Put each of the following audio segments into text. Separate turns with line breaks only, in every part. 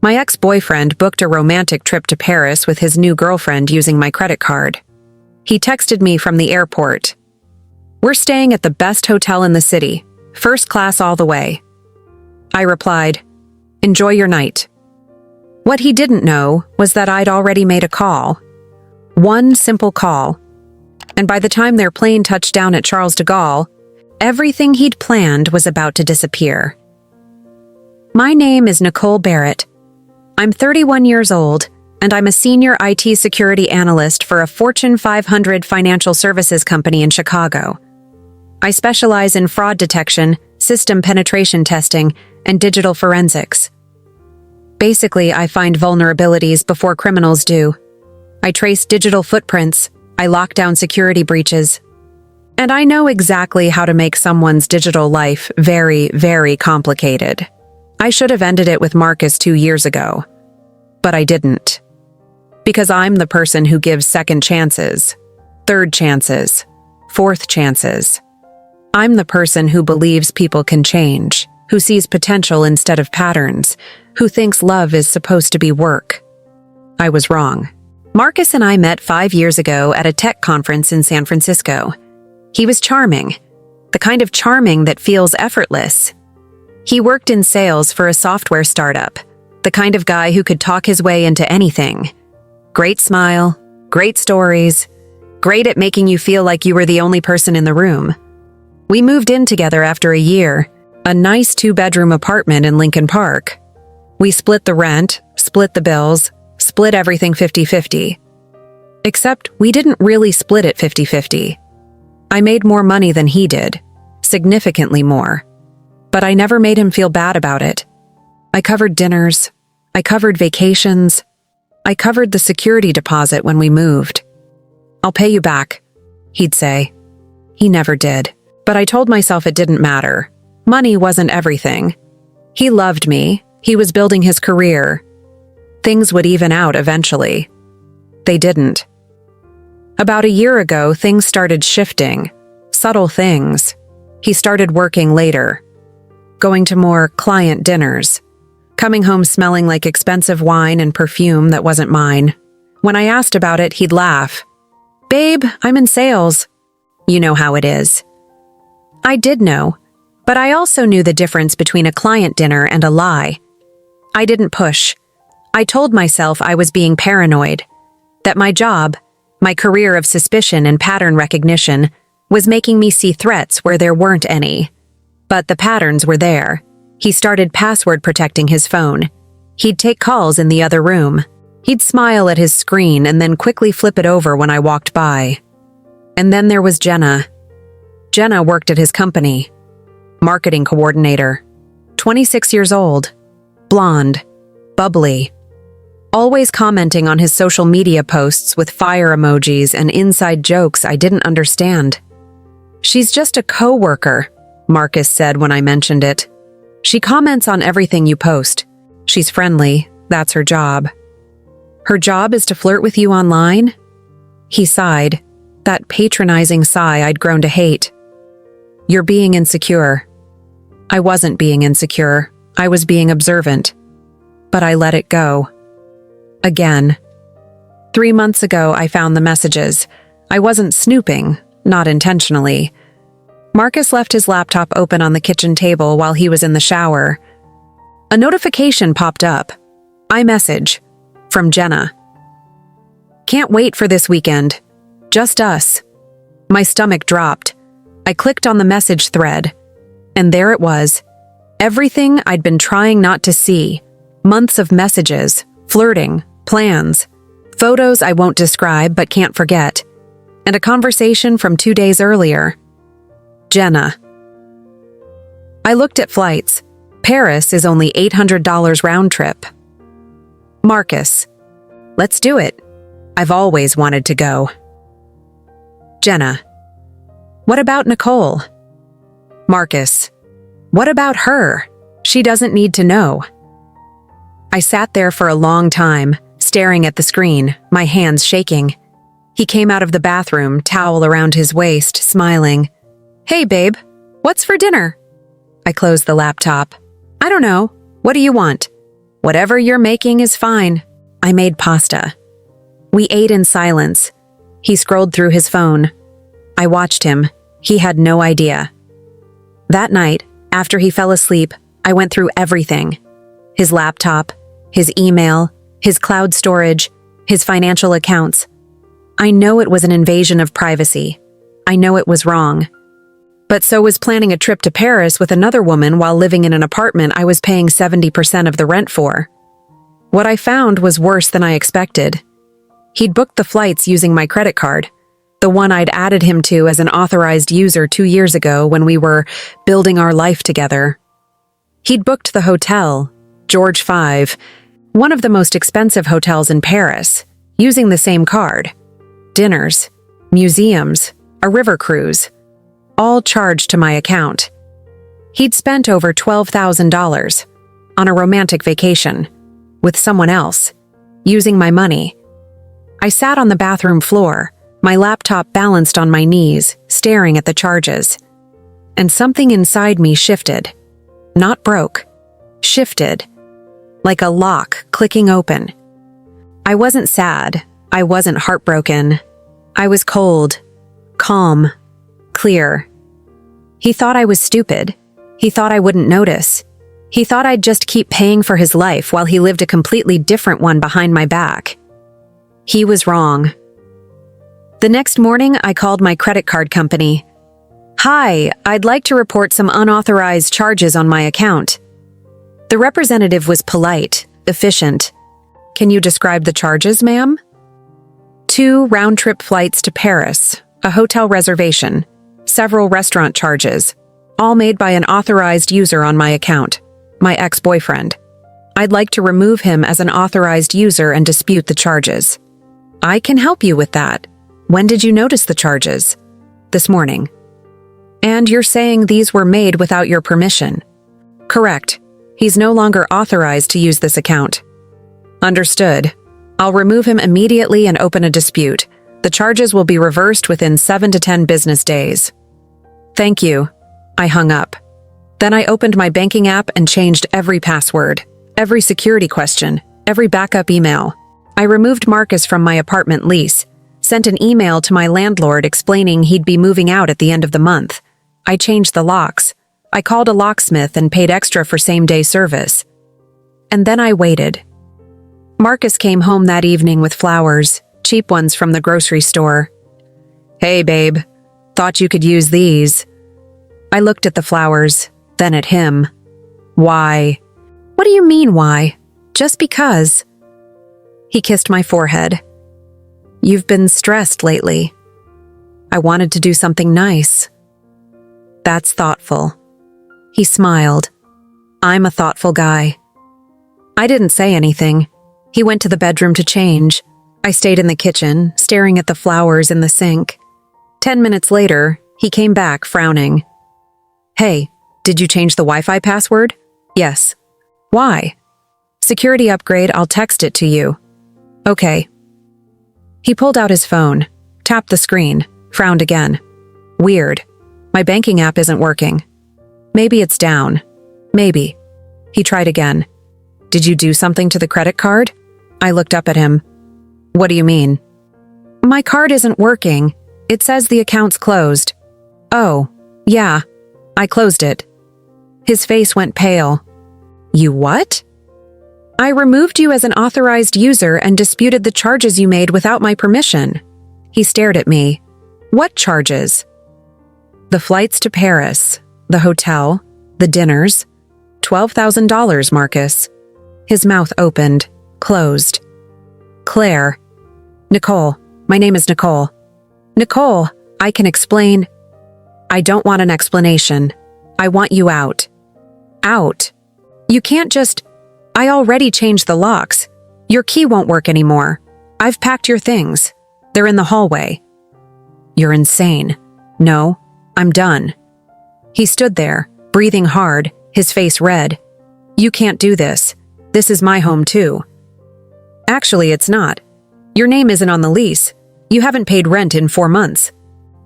My ex-boyfriend booked a romantic trip to Paris with his new girlfriend using my credit card. He texted me from the airport. "We're staying at the best hotel in the city, first class all the way." I replied, "Enjoy your night." What he didn't know was that I'd already made a call. One simple call. And by the time their plane touched down at Charles de Gaulle, everything he'd planned was about to disappear. My name is Nicole Barrett. I'm 31 years old, and I'm a senior IT security analyst for a Fortune 500 financial services company in Chicago. I specialize in fraud detection, system penetration testing, and digital forensics. Basically, I find vulnerabilities before criminals do. I trace digital footprints, I lock down security breaches. And I know exactly how to make someone's digital life very, very complicated. I should have ended it with Marcus 2 years ago. But I didn't. Because I'm the person who gives second chances, third chances, fourth chances. I'm the person who believes people can change, who sees potential instead of patterns, who thinks love is supposed to be work. I was wrong. Marcus and I met 5 years ago at a tech conference in San Francisco. He was charming, the kind of charming that feels effortless. He worked in sales for a software startup, the kind of guy who could talk his way into anything. Great smile, great stories, great at making you feel like you were the only person in the room. We moved in together after a year, a nice 2-bedroom apartment in Lincoln Park. We split the rent, split the bills, split everything 50-50. Except we didn't really split it 50-50. I made more money than he did, significantly more. But I never made him feel bad about it. I covered dinners, I covered vacations, I covered the security deposit when we moved. "I'll pay you back," he'd say. He never did, but I told myself it didn't matter. Money wasn't everything. He loved me, he was building his career. Things would even out eventually. They didn't. About a year ago, things started shifting. Subtle things. He started working later. Going to more client dinners. Coming home smelling like expensive wine and perfume that wasn't mine. When I asked about it, he'd laugh. "Babe, I'm in sales." You know how it is. I did know, but I also knew the difference between a client dinner and a lie. I didn't push. I told myself I was being paranoid. That my job, my career of suspicion and pattern recognition, was making me see threats where there weren't any. But the patterns were there. He started password protecting his phone. He'd take calls in the other room. He'd smile at his screen and then quickly flip it over when I walked by. And then there was Jenna. Jenna worked at his company. Marketing coordinator. 26 years old. Blonde. Bubbly. Always commenting on his social media posts with fire emojis and inside jokes I didn't understand. "She's just a co-worker," Marcus said when I mentioned it. "She comments on everything you post. She's friendly, that's her job." "Her job is to flirt with you online?" He sighed, that patronizing sigh I'd grown to hate. "You're being insecure." I wasn't being insecure, I was being observant. But I let it go. Again. 3 months ago, I found the messages. I wasn't snooping, not intentionally. Marcus left his laptop open on the kitchen table while he was in the shower. A notification popped up. iMessage. From Jenna. "Can't wait for this weekend. Just us." My stomach dropped. I clicked on the message thread. And there it was. Everything I'd been trying not to see. Months of messages, flirting, plans, photos I won't describe but can't forget, and a conversation from 2 days earlier. Jenna. I looked at flights. Paris is only $800 round trip. Marcus. Let's do it. I've always wanted to go. Jenna. What about Nicole? Marcus. What about her? She doesn't need to know. I sat there for a long time, staring at the screen, my hands shaking. He came out of the bathroom, towel around his waist, smiling. "Hey, babe, what's for dinner?" I closed the laptop. "I don't know. What do you want?" Whatever you're making is fine. I made pasta. We ate in silence. He scrolled through his phone. I watched him. He had no idea. That night, after he fell asleep, I went through everything. His laptop, his email, his cloud storage, his financial accounts. I know it was an invasion of privacy. I know it was wrong. But so was planning a trip to Paris with another woman while living in an apartment I was paying 70% of the rent for. What I found was worse than I expected. He'd booked the flights using my credit card, the one I'd added him to as an authorized user 2 years ago when we were building our life together. He'd booked the hotel, George V, one of the most expensive hotels in Paris, using the same card. Dinners, museums, a river cruise, all charged to my account. He'd spent over $12,000 on a romantic vacation with someone else, using my money. I sat on the bathroom floor, my laptop balanced on my knees, staring at the charges. And something inside me shifted. Not broke, shifted, like a lock clicking open. I wasn't sad. I wasn't heartbroken. I was cold, calm, clear. He thought I was stupid. He thought I wouldn't notice. He thought I'd just keep paying for his life while he lived a completely different one behind my back. He was wrong. The next morning, I called my credit card company. Hi, I'd like to report some unauthorized charges on my account. The representative was polite, efficient. Can you describe the charges, ma'am? 2 round-trip flights to Paris, a hotel reservation, several restaurant charges, all made by an authorized user on my account, my ex-boyfriend. I'd like to remove him as an authorized user and dispute the charges. I can help you with that. When did you notice the charges? This morning. And you're saying these were made without your permission? Correct. He's no longer authorized to use this account. Understood. I'll remove him immediately and open a dispute. The charges will be reversed within 7 to 10 business days. Thank you. I hung up. Then I opened my banking app and changed every password, every security question, every backup email. I removed Marcus from my apartment lease, sent an email to my landlord explaining he'd be moving out at the end of the month. I changed the locks. I called a locksmith and paid extra for same-day service. And then I waited. Marcus came home that evening with flowers, cheap ones from the grocery store. Hey, babe. Thought you could use these. I looked at the flowers, then at him. Why? What do you mean, why? Just because. He kissed my forehead. You've been stressed lately. I wanted to do something nice. That's thoughtful. He smiled. I'm a thoughtful guy. I didn't say anything. He went to the bedroom to change. I stayed in the kitchen, staring at the flowers in the sink. 10 minutes later, he came back, frowning. Hey, did you change the Wi-Fi password? Yes. Why? Security upgrade, I'll text it to you. Okay. He pulled out his phone, tapped the screen, frowned again. Weird. My banking app isn't working. Maybe it's down. Maybe. He tried again. Did you do something to the credit card? I looked up at him. What do you mean? My card isn't working. It says the account's closed. Oh, yeah. I closed it. His face went pale. You what? I removed you as an authorized user and disputed the charges you made without my permission. He stared at me. What charges? The flights to Paris, the hotel, the dinners. $12,000, Marcus. His mouth opened, closed. Claire. Nicole. My name is Nicole. Nicole, I can explain. I don't want an explanation. I want you out. Out. You can't just... I already changed the locks. Your key won't work anymore. I've packed your things. They're in the hallway. You're insane. No, I'm done. He stood there, breathing hard, his face red. You can't do this. This is my home too. Actually, it's not. Your name isn't on the lease. You haven't paid rent in 4 months.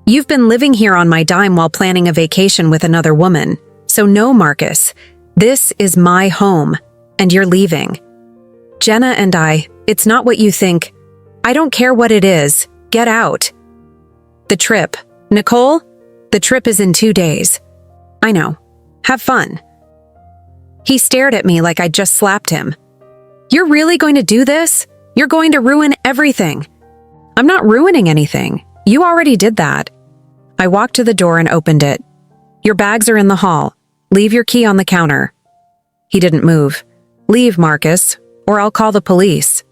You've been living here on my dime while planning a vacation with another woman. So no, Marcus. This is my home, and you're leaving. Jenna and it's not what you think. I don't care what it is. Get out. The trip. Nicole? The trip is in 2 days. I know. Have fun. He stared at me like I'd just slapped him. You're really going to do this? You're going to ruin everything. I'm not ruining anything. You already did that. I walked to the door and opened it. Your bags are in the hall. Leave your key on the counter. He didn't move. Leave, Marcus, or I'll call the police.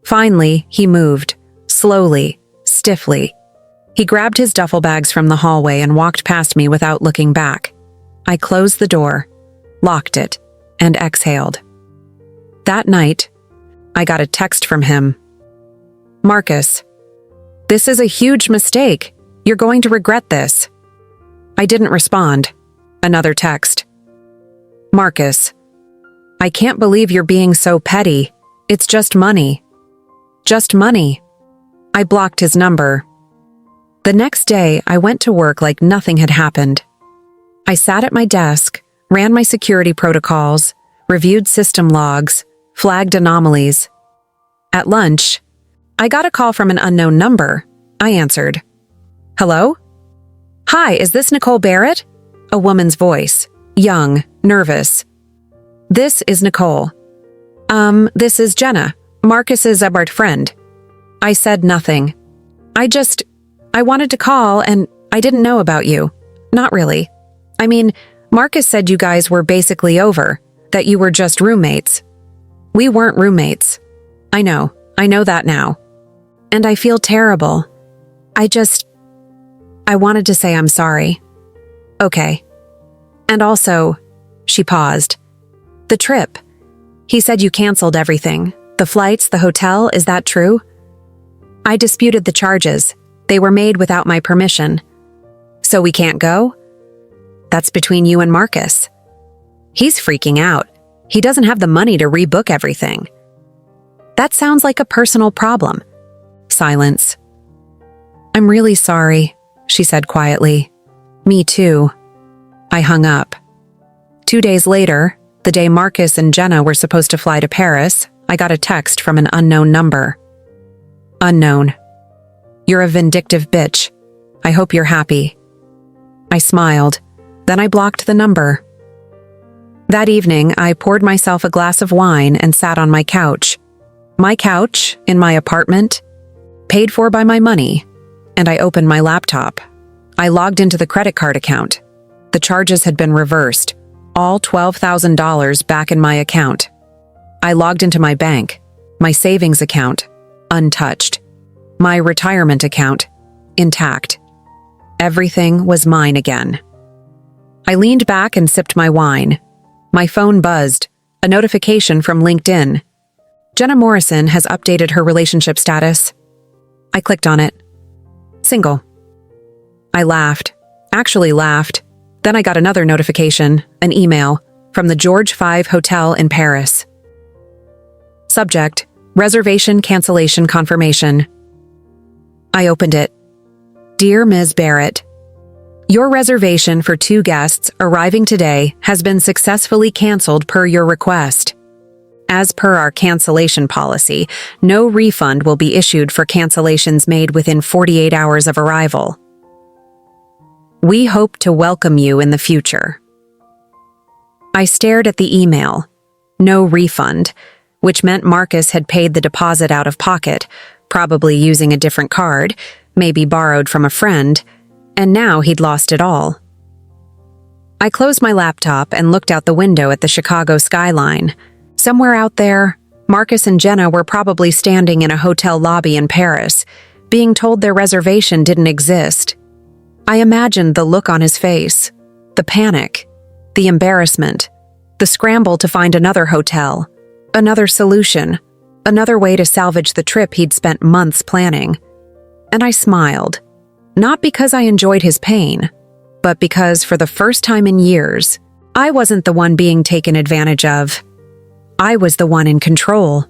Finally, he moved. Slowly, stiffly. He grabbed his duffel bags from the hallway and walked past me without looking back. I closed the door, locked it, and exhaled. That night, I got a text from him. Marcus, this is a huge mistake. You're going to regret this. I didn't respond. Another text. Marcus, I can't believe you're being so petty. It's just money. Just money. I blocked his number. The next day, I went to work like nothing had happened. I sat at my desk, ran my security protocols, reviewed system logs, flagged anomalies. At lunch, I got a call from an unknown number. I answered. Hello? Hi, is this Nicole Barrett? A woman's voice. Young, nervous. This is Nicole. This is Jenna, Marcus's Ebbard friend. I said nothing. I wanted to call and I didn't know about you. Not really. I mean, Marcus said you guys were basically over, that you were just roommates. We weren't roommates. I know that now. And I feel terrible. I wanted to say I'm sorry. Okay. And also, she paused. The trip. He said you canceled everything. The flights, the hotel, is that true? I disputed the charges. They were made without my permission. So we can't go? That's between you and Marcus. He's freaking out. He doesn't have the money to rebook everything. That sounds like a personal problem. Silence. I'm really sorry, she said quietly. Me too. I hung up. 2 days later, the day Marcus and Jenna were supposed to fly to Paris, I got a text from an unknown number. Unknown. You're a vindictive bitch. I hope you're happy. I smiled. Then I blocked the number. That evening, I poured myself a glass of wine and sat on my couch. My couch, in my apartment, paid for by my money, and I opened my laptop. I logged into the credit card account. The charges had been reversed, all $12,000 back in my account. I logged into my bank, my savings account, untouched. My retirement account, intact. Everything was mine again. I leaned back and sipped my wine. My phone buzzed, a notification from LinkedIn. Jenna Morrison has updated her relationship status. I clicked on it. Single. I laughed, actually laughed. Then I got another notification, an email, from the George V Hotel in Paris. Subject, reservation cancellation confirmation. I opened it. Dear Ms. Barrett, your reservation for 2 guests arriving today has been successfully canceled per your request. As per our cancellation policy, no refund will be issued for cancellations made within 48 hours of arrival. We hope to welcome you in the future. I stared at the email. No refund, which meant Marcus had paid the deposit out of pocket, probably using a different card, maybe borrowed from a friend, and now he'd lost it all. I closed my laptop and looked out the window at the Chicago skyline. Somewhere out there, Marcus and Jenna were probably standing in a hotel lobby in Paris, being told their reservation didn't exist. I imagined the look on his face, the panic, the embarrassment, the scramble to find another hotel, another solution, another way to salvage the trip he'd spent months planning. And I smiled, not because I enjoyed his pain, but because for the first time in years, I wasn't the one being taken advantage of. I was the one in control.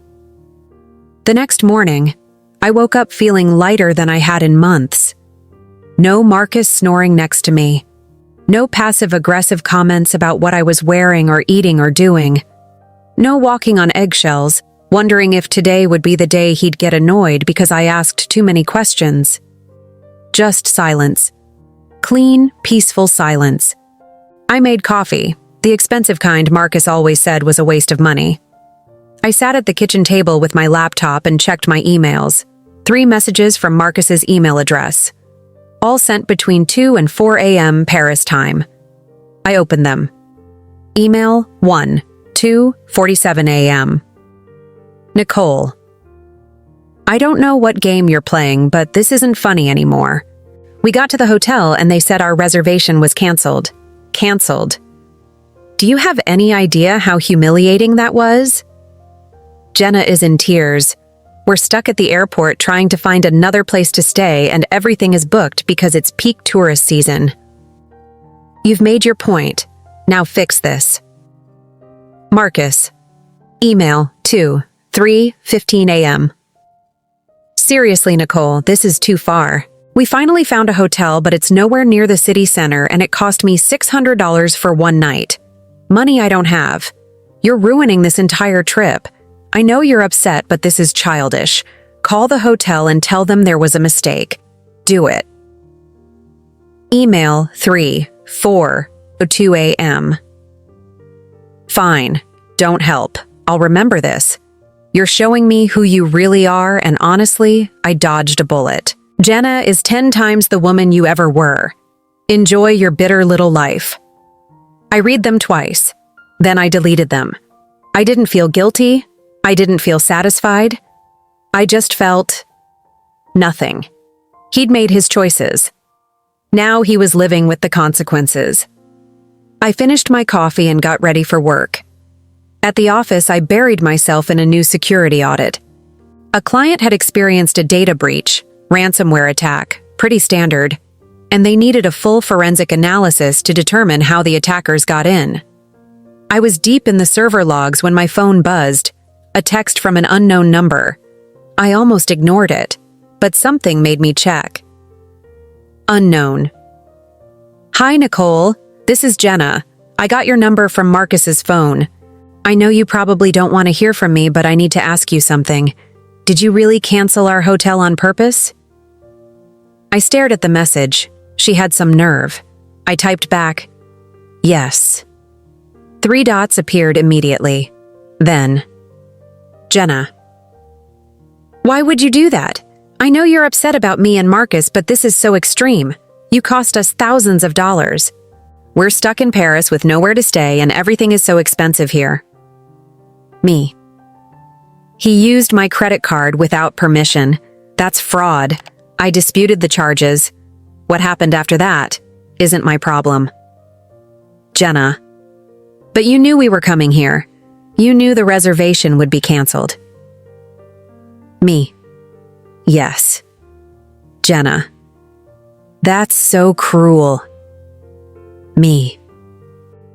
The next morning, I woke up feeling lighter than I had in months. No Marcus snoring next to me. No passive-aggressive comments about what I was wearing or eating or doing. No walking on eggshells, wondering if today would be the day he'd get annoyed because I asked too many questions. Just silence. Clean, peaceful silence. I made coffee, the expensive kind Marcus always said was a waste of money. I sat at the kitchen table with my laptop and checked my emails. 3 messages from Marcus's email address, all sent between 2 and 4 a.m. Paris time. I opened them. Email 1, 2:47 a.m. Nicole. I don't know what game you're playing, but this isn't funny anymore. We got to the hotel and they said our reservation was canceled. Canceled. Do you have any idea how humiliating that was? Jenna is in tears. We're stuck at the airport trying to find another place to stay and everything is booked because it's peak tourist season. You've made your point. Now fix this. Marcus. Email 2:3:15 a.m. Seriously, Nicole, this is too far. We finally found a hotel, but it's nowhere near the city center and it cost me $600 for one night. Money I don't have. You're ruining this entire trip. I know you're upset, but this is childish. Call the hotel and tell them there was a mistake. Do it. Email 3:4:02 a.m. Fine. Don't help. I'll remember this. You're showing me who you really are, and honestly, I dodged a bullet. Jenna is 10 times the woman you ever were. Enjoy your bitter little life. I read them twice. Then I deleted them. I didn't feel guilty. I didn't feel satisfied. I just felt nothing. He'd made his choices. Now he was living with the consequences. I finished my coffee and got ready for work. At the office, I buried myself in a new security audit. A client had experienced a data breach, ransomware attack, pretty standard, and they needed a full forensic analysis to determine how the attackers got in. I was deep in the server logs when my phone buzzed, a text from an unknown number. I almost ignored it, but something made me check. Unknown. Hi, Nicole. This is Jenna. I got your number from Marcus's phone. I know you probably don't want to hear from me, but I need to ask you something. Did you really cancel our hotel on purpose? I stared at the message. She had some nerve. I typed back, yes. 3 dots appeared immediately. Then, Jenna. Why would you do that? I know you're upset about me and Marcus, but this is so extreme. You cost us thousands of dollars. We're stuck in Paris with nowhere to stay and everything is so expensive here. Me. He used my credit card without permission. That's fraud. I disputed the charges. What happened after that isn't my problem. Jenna. But you knew we were coming here. You knew the reservation would be canceled. Me. Yes. Jenna. That's so cruel. Me.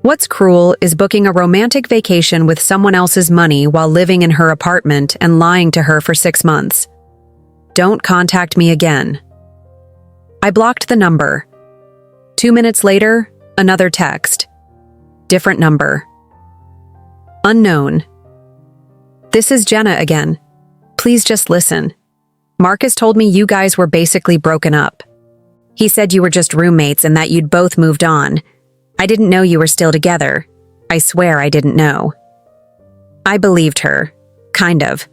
What's cruel is booking a romantic vacation with someone else's money while living in her apartment and lying to her for 6 months. Don't contact me again. I blocked the number. 2 minutes later, another text. Different number. Unknown. This is Jenna again. Please just listen. Marcus told me you guys were basically broken up. He said you were just roommates and that you'd both moved on. I didn't know you were still together. I swear I didn't know. I believed her. Kind of.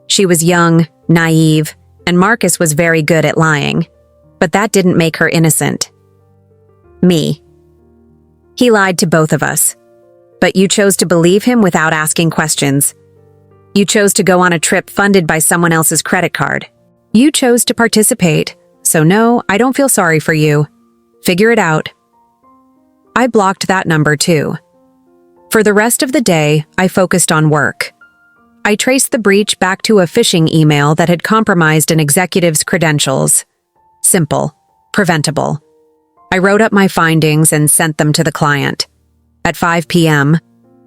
She was young, naive, and Marcus was very good at lying. But that didn't make her innocent. Me. He lied to both of us. But you chose to believe him without asking questions. You chose to go on a trip funded by someone else's credit card. You chose to participate. So no, I don't feel sorry for you. Figure it out. I blocked that number too. For the rest of the day, I focused on work. I traced the breach back to a phishing email that had compromised an executive's credentials. Simple. Preventable. I wrote up my findings and sent them to the client. At 5 p.m.,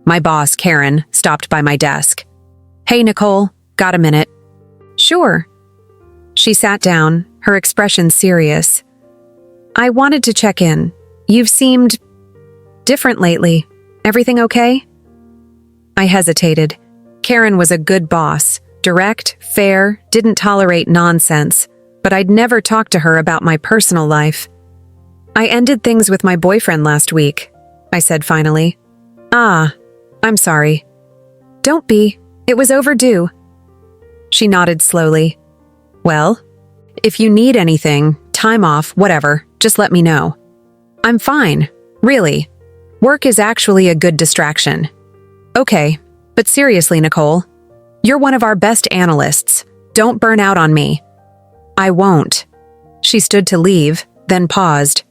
my boss, Karen, stopped by my desk. Hey, Nicole, got a minute? Sure. She sat down, her expression serious. I wanted to check in. You've seemed different lately. Everything okay? I hesitated. Karen was a good boss, direct, fair, didn't tolerate nonsense, but I'd never talked to her about my personal life. I ended things with my boyfriend last week, I said finally. Ah, I'm sorry. Don't be. It was overdue. She nodded slowly. Well, if you need anything, time off, whatever, just let me know. I'm fine, really. Work is actually a good distraction. Okay, but seriously, Nicole, you're one of our best analysts. Don't burn out on me. I won't. She stood to leave, then paused.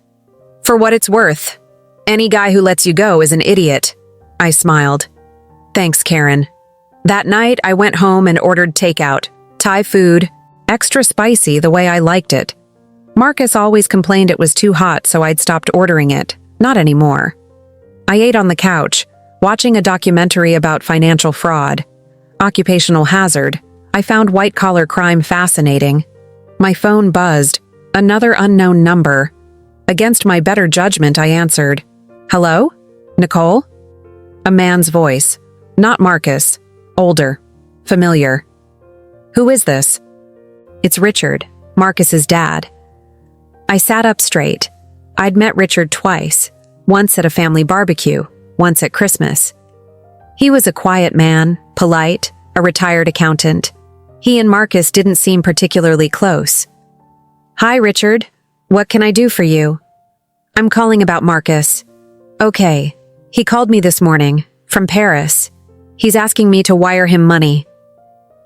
For what it's worth, any guy who lets you go is an idiot. I smiled. Thanks, Karen. That night, I went home and ordered takeout, Thai food, extra spicy the way I liked it. Marcus always complained it was too hot, so I'd stopped ordering it. Not anymore. I ate on the couch, watching a documentary about financial fraud. Occupational hazard. I found white-collar crime fascinating. My phone buzzed. Another unknown number. Against my better judgment, I answered. Hello? Nicole? A man's voice. Not Marcus. Older. Familiar. Who is this? It's Richard, Marcus's dad. I sat up straight. I'd met Richard twice, once at a family barbecue, once at Christmas. He was a quiet man, polite, a retired accountant. He and Marcus didn't seem particularly close. Hi, Richard. What can I do for you? I'm calling about Marcus. Okay. He called me this morning, from Paris. He's asking me to wire him money.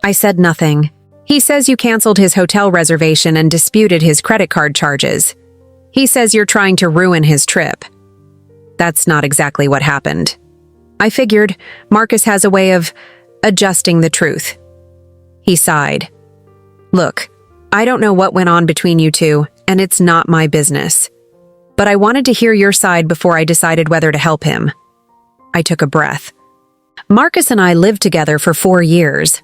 I said nothing. He says you canceled his hotel reservation and disputed his credit card charges. He says you're trying to ruin his trip. That's not exactly what happened. I figured Marcus has a way of adjusting the truth. He sighed. Look, I don't know what went on between you two, and it's not my business. But I wanted to hear your side before I decided whether to help him. I took a breath. Marcus and I lived together for 4 years.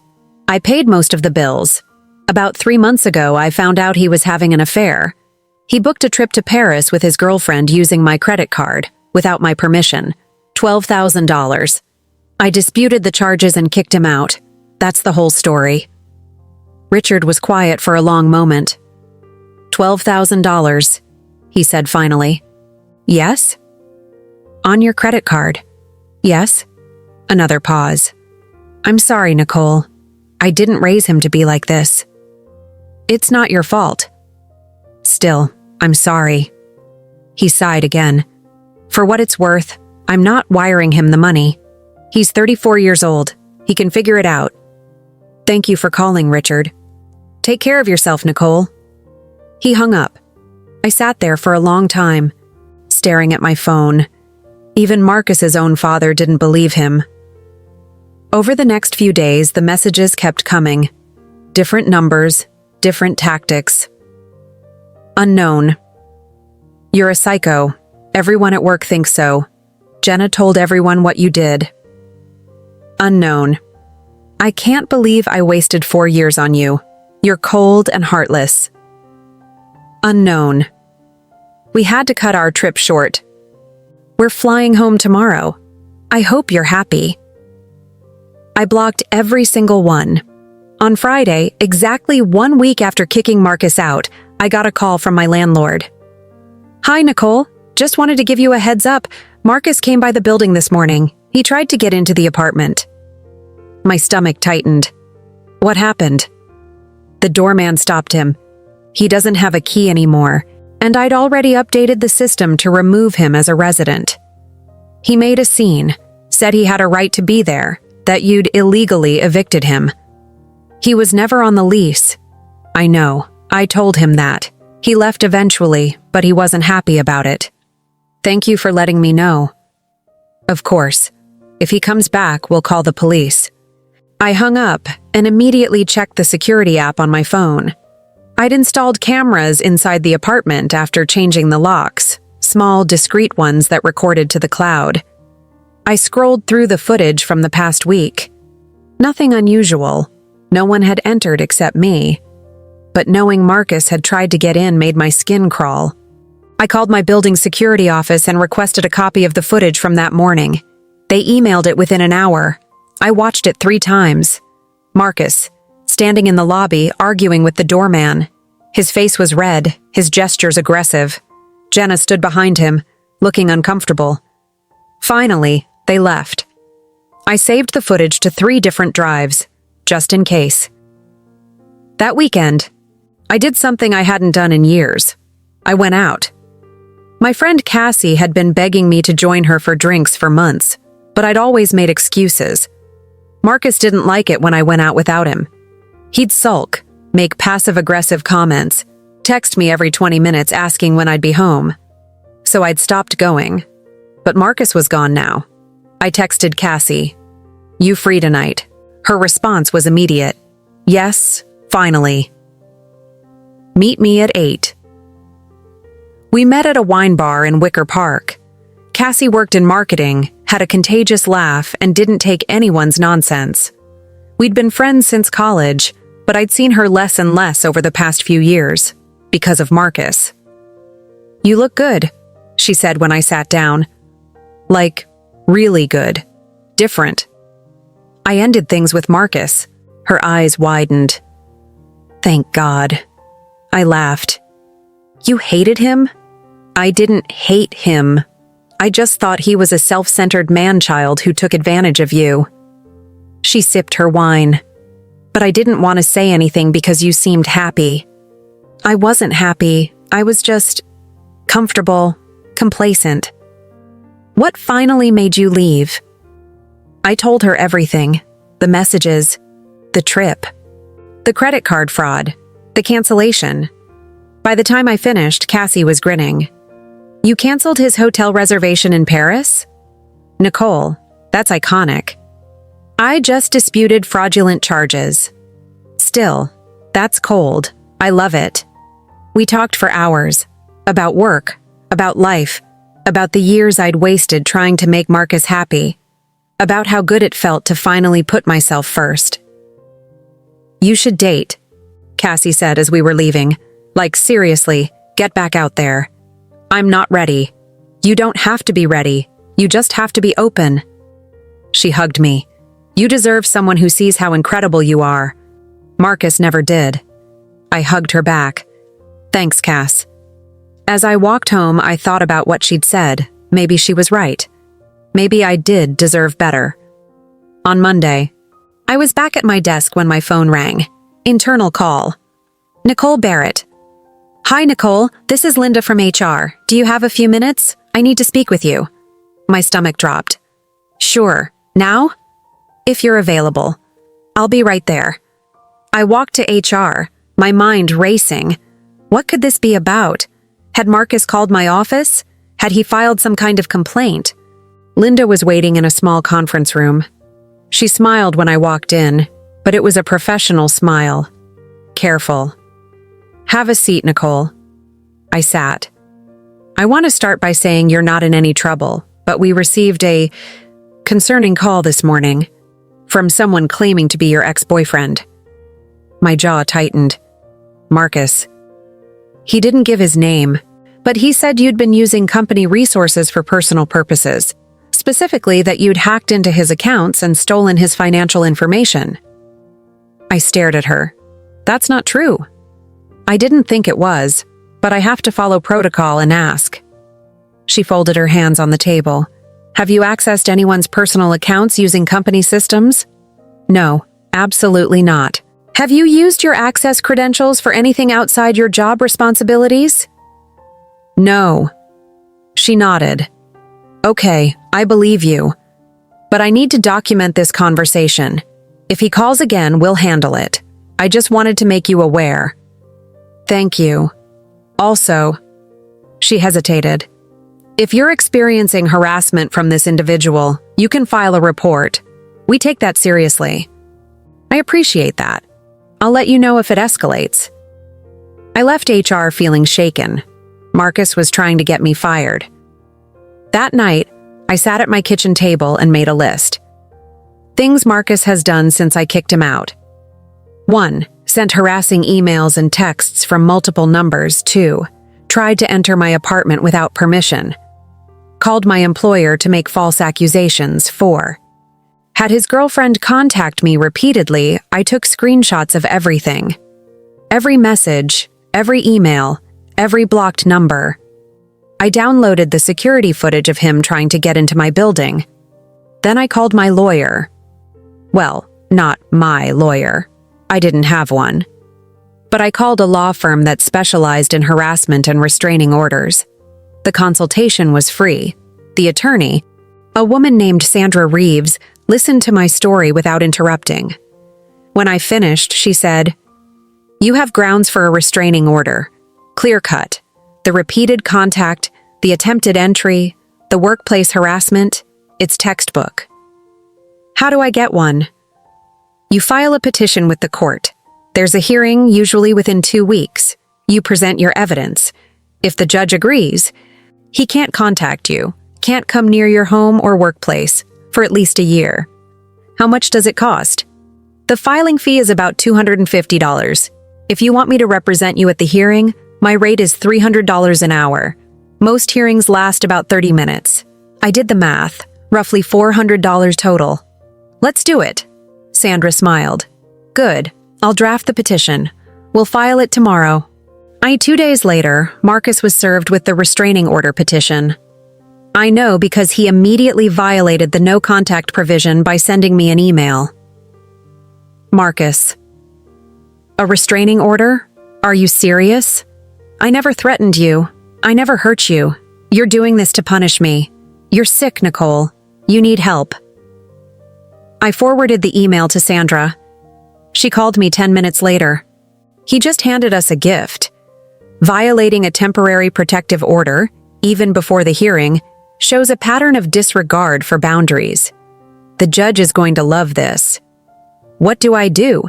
I paid most of the bills. About 3 months ago, I found out he was having an affair. He booked a trip to Paris with his girlfriend using my credit card, without my permission. $12,000. I disputed the charges and kicked him out. That's the whole story. Richard was quiet for a long moment. $12,000, he said finally. Yes? On your credit card. Yes? Another pause. I'm sorry, Nicole. I didn't raise him to be like this. It's not your fault. Still, I'm sorry. He sighed again. For what it's worth, I'm not wiring him the money. He's 34 years old. He can figure it out. Thank you for calling, Richard. Take care of yourself, Nicole. He hung up. I sat there for a long time, staring at my phone. Even Marcus's own father didn't believe him. Over the next few days, the messages kept coming. Different numbers, different tactics. Unknown. You're a psycho. Everyone at work thinks so. Jenna told everyone what you did. Unknown. I can't believe I wasted 4 years on you. You're cold and heartless. Unknown. We had to cut our trip short. We're flying home tomorrow. I hope you're happy. I blocked every single one. On Friday, exactly 1 week after kicking Marcus out, I got a call from my landlord. Hi, Nicole. Just wanted to give you a heads up. Marcus came by the building this morning. He tried to get into the apartment. My stomach tightened. What happened? The doorman stopped him. He doesn't have a key anymore, and I'd already updated the system to remove him as a resident. He made a scene, said he had a right to be there, that you'd illegally evicted him. He was never on the lease. I know, I told him that. He left eventually, but he wasn't happy about it. Thank you for letting me know. Of course. If he comes back, we'll call the police. I hung up and immediately checked the security app on my phone. I'd installed cameras inside the apartment after changing the locks, small, discreet ones that recorded to the cloud. I scrolled through the footage from the past week. Nothing unusual. No one had entered except me. But knowing Marcus had tried to get in made my skin crawl. I called my building security office and requested a copy of the footage from that morning. They emailed it within an hour. I watched it 3 times. Marcus, standing in the lobby, arguing with the doorman. His face was red, his gestures aggressive. Jenna stood behind him, looking uncomfortable. Finally, they left. I saved the footage to 3 different drives, just in case. That weekend, I did something I hadn't done in years. I went out. My friend Cassie had been begging me to join her for drinks for months, but I'd always made excuses. Marcus didn't like it when I went out without him. He'd sulk, make passive-aggressive comments, text me every 20 minutes asking when I'd be home. So I'd stopped going. But Marcus was gone now. I texted Cassie, "You free tonight?" Her response was immediate. "Yes, finally." Meet me at 8. We met at a wine bar in Wicker Park. Cassie worked in marketing, had a contagious laugh, and didn't take anyone's nonsense. We'd been friends since college, but I'd seen her less and less over the past few years, because of Marcus. "You look good," she said when I sat down. Like, really good. Different. I ended things with Marcus. Her eyes widened. "Thank God." I laughed. "You hated him?" "I didn't hate him. I just thought he was a self-centered man-child who took advantage of you." She sipped her wine. "But I didn't want to say anything because you seemed happy." "I wasn't happy. I was just comfortable, complacent." "What finally made you leave?" I told her everything. The messages, the trip, the credit card fraud, the cancellation. By the time I finished, Cassie was grinning. "You canceled his hotel reservation in Paris?" "Nicole, that's iconic." "I just disputed fraudulent charges." "Still, that's cold. I love it." We talked for hours. About work, about life, about the years I'd wasted trying to make Marcus happy, about how good it felt to finally put myself first. "You should date," Cassie said as we were leaving. "Like, seriously, get back out there." "I'm not ready." "You don't have to be ready. You just have to be open." She hugged me. "You deserve someone who sees how incredible you are." Marcus never did. I hugged her back. "Thanks, Cass." As I walked home, I thought about what she'd said. Maybe she was right. Maybe I did deserve better. On Monday, I was back at my desk when my phone rang. Internal call. Nicole Barrett. "Hi, Nicole. This is Linda from HR. Do you have a few minutes? I need to speak with you." My stomach dropped. "Sure. Now?" "If you're available." "I'll be right there." I walked to HR, my mind racing. What could this be about? Had Marcus called my office? Had he filed some kind of complaint? Linda was waiting in a small conference room. She smiled when I walked in, but it was a professional smile. Careful. "Have a seat, Nicole." I sat. "I want to start by saying you're not in any trouble, but we received a concerning call this morning from someone claiming to be your ex-boyfriend." My jaw tightened. "Marcus." He didn't give his name, but he said you'd been using company resources for personal purposes, specifically that you'd hacked into his accounts and stolen his financial information. I stared at her. "That's not true." I didn't think it was, but I have to follow protocol and ask. She folded her hands on the table. "Have you accessed anyone's personal accounts using company systems?" "No, absolutely not." "Have you used your access credentials for anything outside your job responsibilities?" "No." She nodded. "Okay, I believe you. But I need to document this conversation. If he calls again, we'll handle it. I just wanted to make you aware." "Thank you. Also," she hesitated, "if you're experiencing harassment from this individual, you can file a report. We take that seriously." "I appreciate that. I'll let you know if it escalates." I left HR feeling shaken. Marcus was trying to get me fired. That night, I sat at my kitchen table and made a list. Things Marcus has done since I kicked him out. 1. Sent harassing emails and texts from multiple numbers. 2. Tried to enter my apartment without permission. Called my employer to make false accusations. 4. Had his girlfriend contact me repeatedly, I took screenshots of everything. Every message, every email, every blocked number. I downloaded the security footage of him trying to get into my building. Then I called my lawyer. Well, not my lawyer. I didn't have one. But I called a law firm that specialized in harassment and restraining orders. The consultation was free. The attorney, a woman named Sandra Reeves, listened to my story without interrupting. When I finished, she said, "You have grounds for a restraining order. Clear-cut. The repeated contact, the attempted entry, the workplace harassment, it's textbook." "How do I get one?" "You file a petition with the court. There's a hearing, usually within 2 weeks. You present your evidence. If the judge agrees, he can't contact you, can't come near your home or workplace for at least a year." "How much does it cost?" "The filing fee is about $250. If you want me to represent you at the hearing, my rate is $300 an hour. Most hearings last about 30 minutes. I did the math, roughly $400 total." "Let's do it." Sandra smiled. "Good. I'll draft the petition. We'll file it tomorrow." 2 days later, Marcus was served with the restraining order petition. I know because he immediately violated the no-contact provision by sending me an email. Marcus. "A restraining order? Are you serious? I never threatened you. I never hurt you. You're doing this to punish me. You're sick, Nicole. You need help." I forwarded the email to Sandra. She called me 10 minutes later. "He just handed us a gift. Violating a temporary protective order, even before the hearing, shows a pattern of disregard for boundaries. The judge is going to love this." What do I do?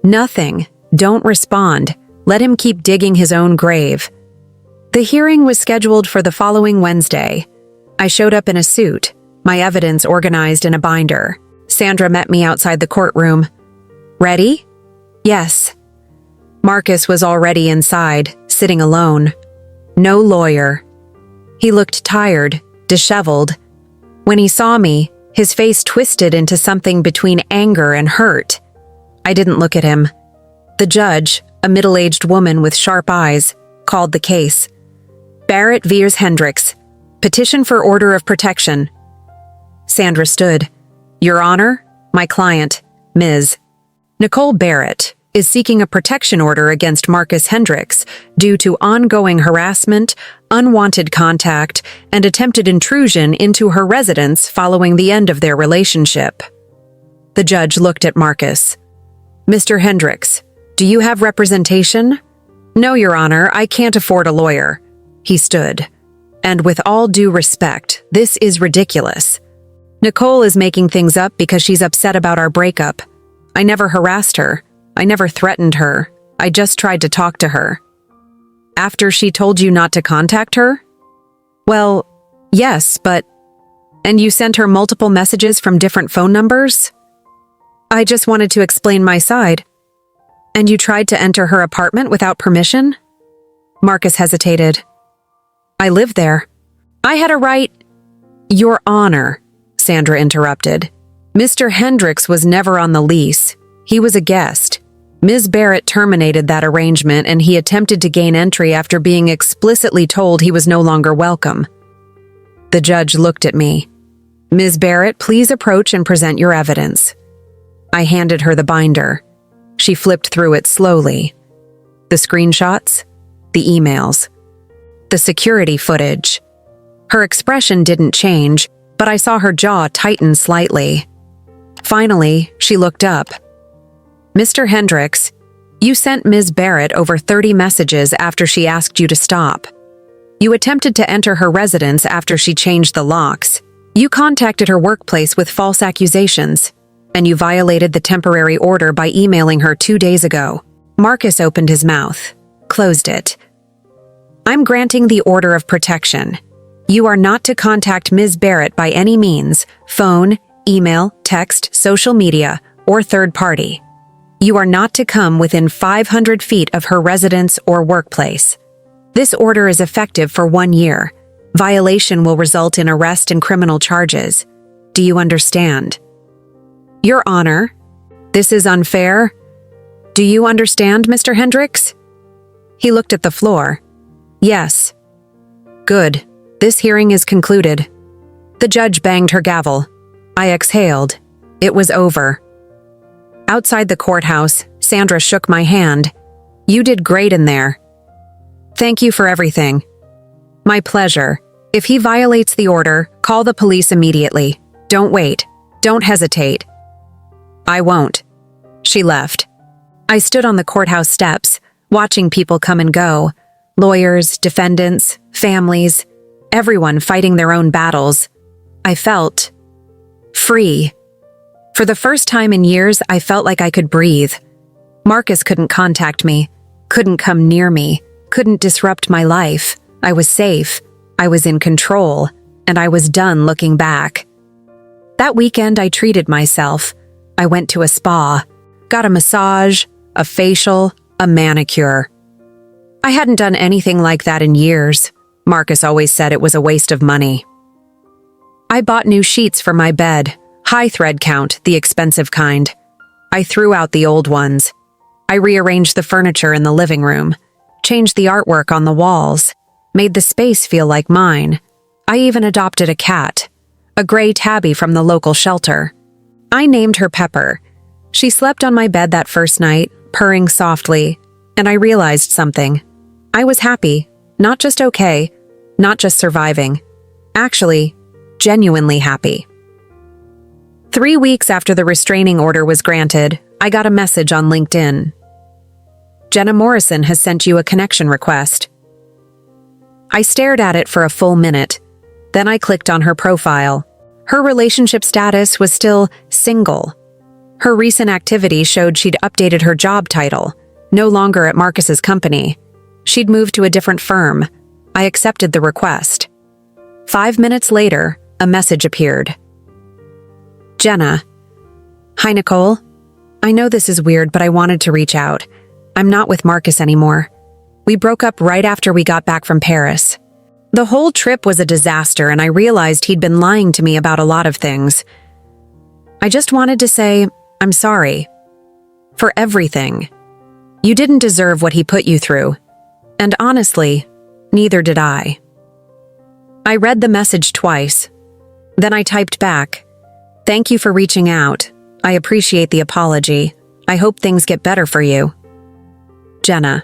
Nothing. Don't respond. Let him keep digging his own grave. The hearing was scheduled for the following Wednesday. I showed up in a suit, my evidence organized in a binder. Sandra met me outside the courtroom. "Ready?" "Yes." Marcus was already inside, sitting alone. No lawyer. He looked tired, disheveled. When he saw me, his face twisted into something between anger and hurt. I didn't look at him. The judge, a middle-aged woman with sharp eyes, called the case. Barrett vs. Hendricks. Petition for order of protection. Sandra stood. "Your Honor, my client, Ms. Nicole Barrett, is seeking a protection order against Marcus Hendricks due to ongoing harassment, unwanted contact, and attempted intrusion into her residence following the end of their relationship." The judge looked at Marcus. "Mr. Hendricks, do you have representation?" "No, Your Honor, I can't afford a lawyer." He stood. "And with all due respect, this is ridiculous. Nicole is making things up because she's upset about our breakup. I never harassed her. I never threatened her. I just tried to talk to her." "After she told you not to contact her?" "Well, yes, but..." "And you sent her multiple messages from different phone numbers?" "I just wanted to explain my side." "And you tried to enter her apartment without permission?" Marcus hesitated. "I live there. I had a right..." "Your Honor," Sandra interrupted. "Mr. Hendricks was never on the lease. He was a guest. Ms. Barrett terminated that arrangement and he attempted to gain entry after being explicitly told he was no longer welcome." The judge looked at me. "Ms. Barrett, please approach and present your evidence." I handed her the binder. She flipped through it slowly. The screenshots, the emails, the security footage. Her expression didn't change, but I saw her jaw tighten slightly. Finally, she looked up. "Mr. Hendricks, you sent Ms. Barrett over 30 messages after she asked you to stop. You attempted to enter her residence after she changed the locks. You contacted her workplace with false accusations, and you violated the temporary order by emailing her 2 days ago." Marcus opened his mouth, closed it. "I'm granting the order of protection. You are not to contact Ms. Barrett by any means, phone, email, text, social media, or third party. You are not to come within 500 feet of her residence or workplace. This order is effective for 1 year. Violation will result in arrest and criminal charges. Do you understand?" Your Honor, this is unfair. Do you understand, Mr. Hendricks? He looked at the floor. Yes. Good. This hearing is concluded. The judge banged her gavel. I exhaled. It was over. Outside the courthouse, Sandra shook my hand. You did great in there. Thank you for everything. My pleasure. If he violates the order, call the police immediately. Don't wait. Don't hesitate. I won't. She left. I stood on the courthouse steps, watching people come and go. Lawyers, defendants, families, everyone fighting their own battles. I felt free. For the first time in years, I felt like I could breathe. Marcus couldn't contact me, couldn't come near me, couldn't disrupt my life. I was safe, I was in control, and I was done looking back. That weekend, I treated myself. I went to a spa, got a massage, a facial, a manicure. I hadn't done anything like that in years. Marcus always said it was a waste of money. I bought new sheets for my bed, high thread count, the expensive kind. I threw out the old ones. I rearranged the furniture in the living room, changed the artwork on the walls, made the space feel like mine. I even adopted a cat, a gray tabby from the local shelter. I named her Pepper. She slept on my bed that first night, purring softly, and I realized something. I was happy, not just okay, not just surviving. Actually, genuinely happy. 3 weeks after the restraining order was granted, I got a message on LinkedIn. Jenna Morrison has sent you a connection request. I stared at it for a full minute. Then I clicked on her profile. Her relationship status was still single. Her recent activity showed she'd updated her job title, no longer at Marcus's company. She'd moved to a different firm. I accepted the request. 5 minutes later, a message appeared. Jenna. Hi, Nicole. I know this is weird, but I wanted to reach out. I'm not with Marcus anymore. We broke up right after we got back from Paris. The whole trip was a disaster, and I realized he'd been lying to me about a lot of things. I just wanted to say, I'm sorry. For everything. You didn't deserve what he put you through. And honestly, neither did I. I read the message twice. Then I typed back, Thank you for reaching out. I appreciate the apology. I hope things get better for you. Jenna.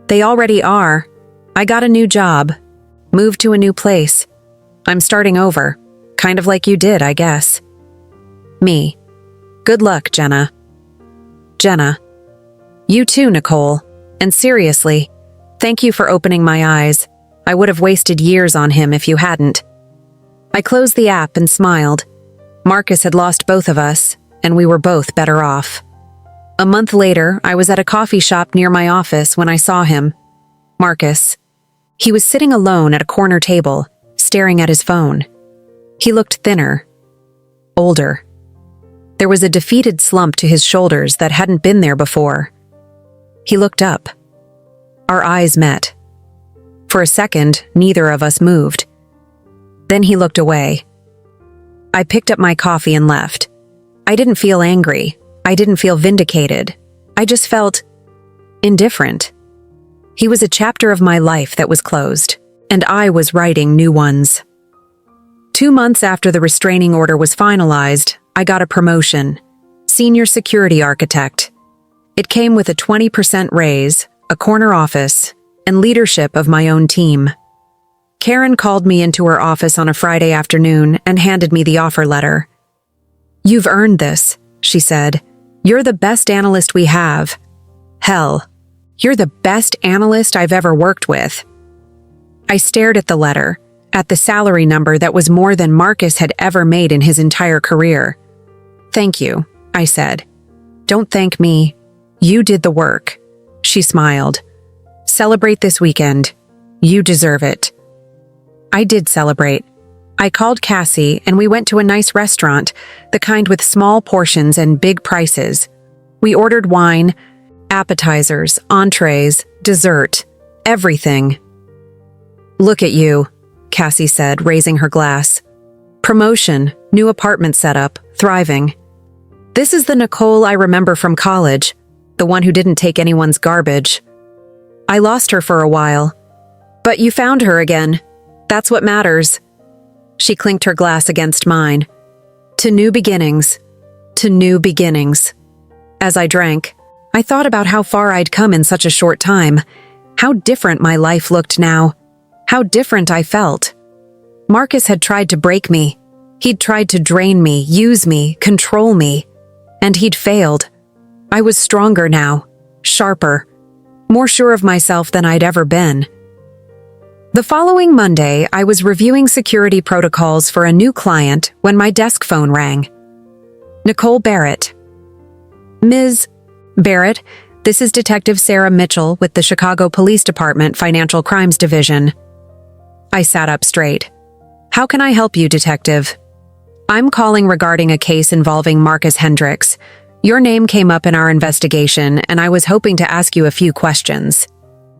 They already are. I got a new job. Moved to a new place. I'm starting over. Kind of like you did, I guess. Me. Good luck, Jenna. Jenna. You too, Nicole. And seriously, thank you for opening my eyes. I would have wasted years on him if you hadn't. I closed the app and smiled. Marcus had lost both of us, and we were both better off. A month later, I was at a coffee shop near my office when I saw him. Marcus. He was sitting alone at a corner table, staring at his phone. He looked thinner, older. There was a defeated slump to his shoulders that hadn't been there before. He looked up. Our eyes met. For a second, neither of us moved. Then he looked away. I picked up my coffee and left. I didn't feel angry. I didn't feel vindicated. I just felt indifferent. He was a chapter of my life that was closed, and I was writing new ones. 2 months after the restraining order was finalized, I got a promotion, senior security architect. It came with a 20% raise, a corner office, and leadership of my own team. Karen called me into her office on a Friday afternoon and handed me the offer letter. You've earned this, she said. You're the best analyst we have. Hell, you're the best analyst I've ever worked with. I stared at the letter, at the salary number that was more than Marcus had ever made in his entire career. Thank you, I said. Don't thank me. You did the work. She smiled. Celebrate this weekend. You deserve it. I did celebrate. I called Cassie and we went to a nice restaurant, the kind with small portions and big prices. We ordered wine, appetizers, entrees, dessert, everything. Look at you, Cassie said, raising her glass. Promotion, new apartment setup, thriving. This is the Nicole I remember from college, the one who didn't take anyone's garbage. I lost her for a while. But you found her again. That's what matters. She clinked her glass against mine. To new beginnings. To new beginnings. As I drank, I thought about how far I'd come in such a short time. How different my life looked now. How different I felt. Marcus had tried to break me. He'd tried to drain me, use me, control me. And he'd failed. I was stronger now, sharper, more sure of myself than I'd ever been. The following Monday, I was reviewing security protocols for a new client when my desk phone rang. Nicole Barrett. Ms. Barrett, this is Detective Sarah Mitchell with the Chicago Police Department Financial Crimes Division. I sat up straight. How can I help you, Detective? I'm calling regarding a case involving Marcus Hendricks. Your name came up in our investigation, and I was hoping to ask you a few questions.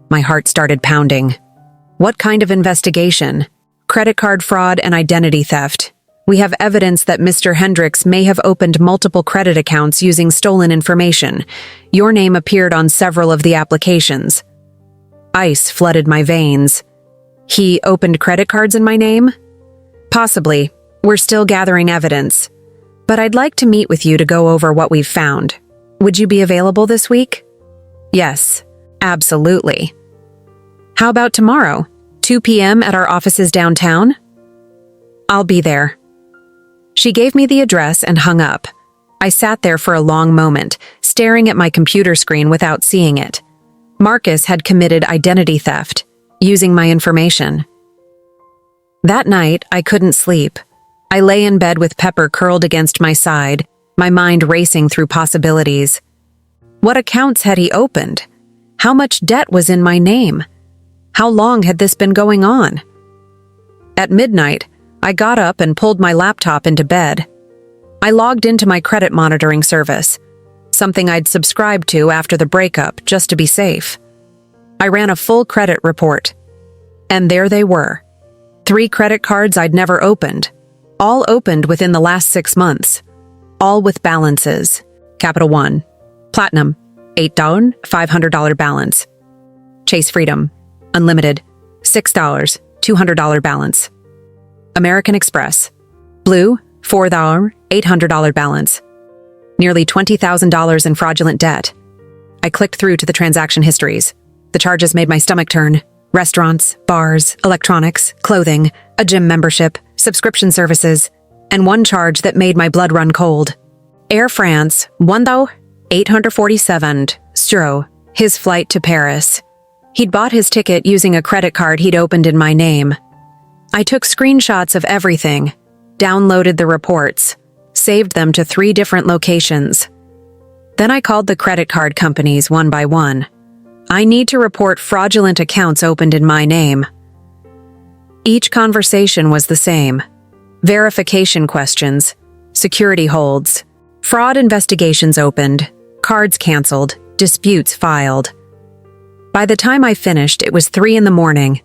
My heart started pounding. What kind of investigation? Credit card fraud and identity theft. We have evidence that Mr. Hendricks may have opened multiple credit accounts using stolen information. Your name appeared on several of the applications. Ice flooded my veins. He opened credit cards in my name? Possibly. We're still gathering evidence. But I'd like to meet with you to go over what we've found. Would you be available this week? Yes, absolutely. How about tomorrow, 2 p.m. at our offices downtown? I'll be there. She gave me the address and hung up. I sat there for a long moment, staring at my computer screen without seeing it. Marcus had committed identity theft, using my information. That night, I couldn't sleep. I lay in bed with Pepper curled against my side, my mind racing through possibilities. What accounts had he opened? How much debt was in my name? How long had this been going on? At midnight, I got up and pulled my laptop into bed. I logged into my credit monitoring service, something I'd subscribed to after the breakup just to be safe. I ran a full credit report. And there they were. 3 credit cards I'd never opened. All opened within the last 6 months. All with balances. Capital One. Platinum. $8, $500 balance. Chase Freedom. Unlimited. $6, $200 balance. American Express. Blue. $4, $800 balance. Nearly $20,000 in fraudulent debt. I clicked through to the transaction histories. The charges made my stomach turn. Restaurants, bars, electronics, clothing, a gym membership, subscription services, and one charge that made my blood run cold. Air France, €1,847, his flight to Paris. He'd bought his ticket using a credit card he'd opened in my name. I took screenshots of everything, downloaded the reports, saved them to 3 different locations. Then I called the credit card companies one by one. I need to report fraudulent accounts opened in my name. Each conversation was the same. Verification questions, security holds, fraud investigations opened, cards canceled, disputes filed. By the time I finished, it was 3 a.m.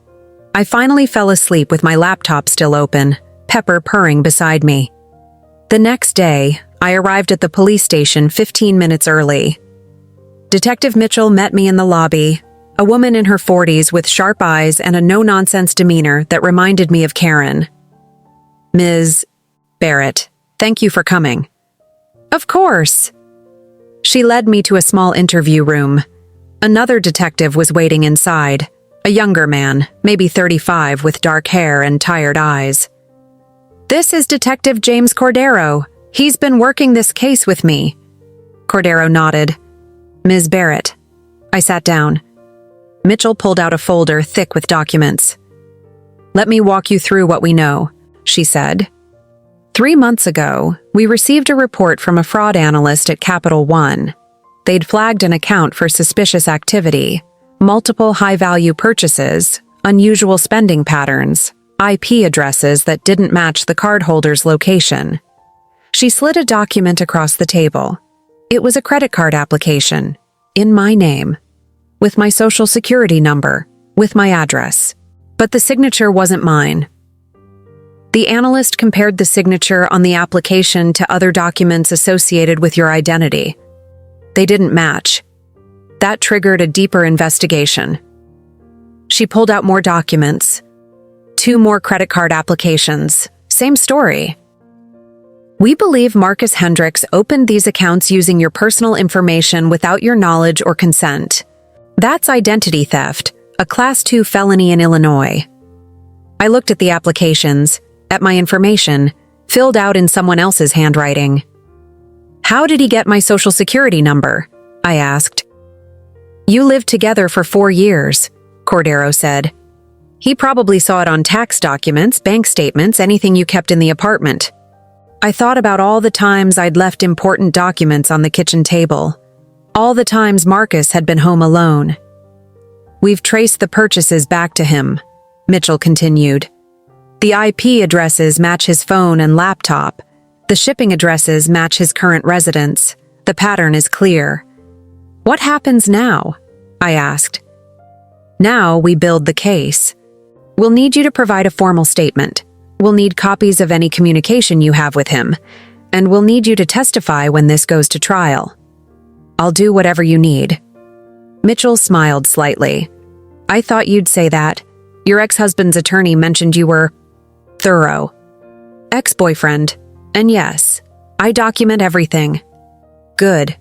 I finally fell asleep with my laptop still open, Pepper purring beside me. The next day, I arrived at the police station 15 minutes early. Detective Mitchell met me in the lobby, a woman in her 40s with sharp eyes and a no-nonsense demeanor that reminded me of Karen. Ms. Barrett, thank you for coming. Of course. She led me to a small interview room. Another detective was waiting inside, a younger man, maybe 35, with dark hair and tired eyes. This is Detective James Cordero. He's been working this case with me. Cordero nodded. Ms. Barrett. I sat down. Mitchell pulled out a folder thick with documents. Let me walk you through what we know, she said. 3 months ago, we received a report from a fraud analyst at Capital One. They'd flagged an account for suspicious activity, multiple high-value purchases, unusual spending patterns, IP addresses that didn't match the cardholder's location. She slid a document across the table. It was a credit card application, in my name, with my social security number, with my address, but the signature wasn't mine. The analyst compared the signature on the application to other documents associated with your identity. They didn't match. That triggered a deeper investigation. She pulled out more documents. 2 more credit card applications. Same story. We believe Marcus Hendricks opened these accounts using your personal information without your knowledge or consent. That's identity theft, a Class 2 felony in Illinois. I looked at the applications, at my information, filled out in someone else's handwriting. How did he get my social security number? I asked. You lived together for 4 years, Cordero said. He probably saw it on tax documents, bank statements, anything you kept in the apartment. I thought about all the times I'd left important documents on the kitchen table. All the times Marcus had been home alone. We've traced the purchases back to him, Mitchell continued. The IP addresses match his phone and laptop. The shipping addresses match his current residence. The pattern is clear. What happens now? I asked. Now we build the case. We'll need you to provide a formal statement. We'll need copies of any communication you have with him, and we'll need you to testify when this goes to trial. I'll do whatever you need. Mitchell smiled slightly. I thought you'd say that. Your ex-husband's attorney mentioned you were thorough. Ex-boyfriend. And yes, I document everything. Good.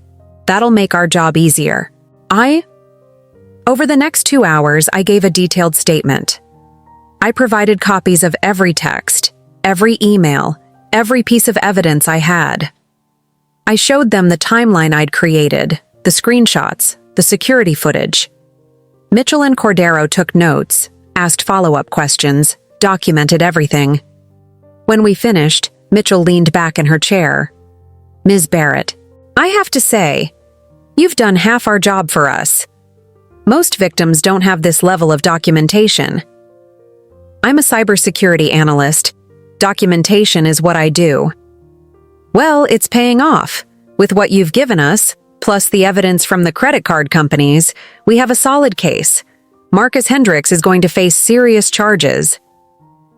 That'll make our job easier. Over the next 2 hours, I gave a detailed statement. I provided copies of every text, every email, every piece of evidence I had. I showed them the timeline I'd created, the screenshots, the security footage. Mitchell and Cordero took notes, asked follow-up questions, documented everything. When we finished, Mitchell leaned back in her chair. Ms. Barrett, I have to say, you've done half our job for us. Most victims don't have this level of documentation. I'm a cybersecurity analyst. Documentation is what I do. Well, it's paying off. With what you've given us, plus the evidence from the credit card companies, we have a solid case. Marcus Hendricks is going to face serious charges.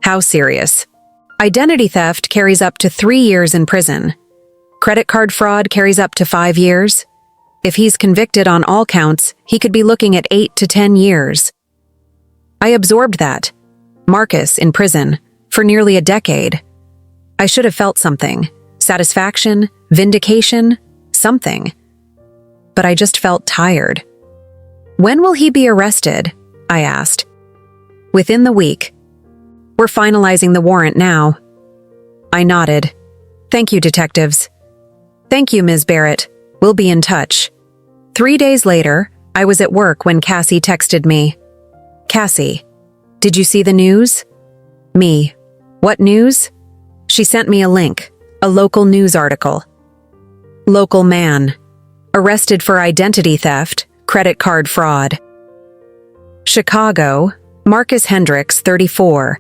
How serious? Identity theft carries up to 3 years in prison. Credit card fraud carries up to 5 years. If he's convicted on all counts, he could be looking at 8 to 10 years. I absorbed that. Marcus in prison for nearly a decade. I should have felt something. Satisfaction, vindication, something. But I just felt tired. When will he be arrested? I asked. Within the week. We're finalizing the warrant now. I nodded. Thank you, detectives. Thank you, Ms. Barrett. We'll be in touch. 3 days later, I was at work when Cassie texted me. Cassie, did you see the news? Me. What news? She sent me a link, a local news article. Local man. Arrested for identity theft, credit card fraud. Chicago, Marcus Hendricks, 34,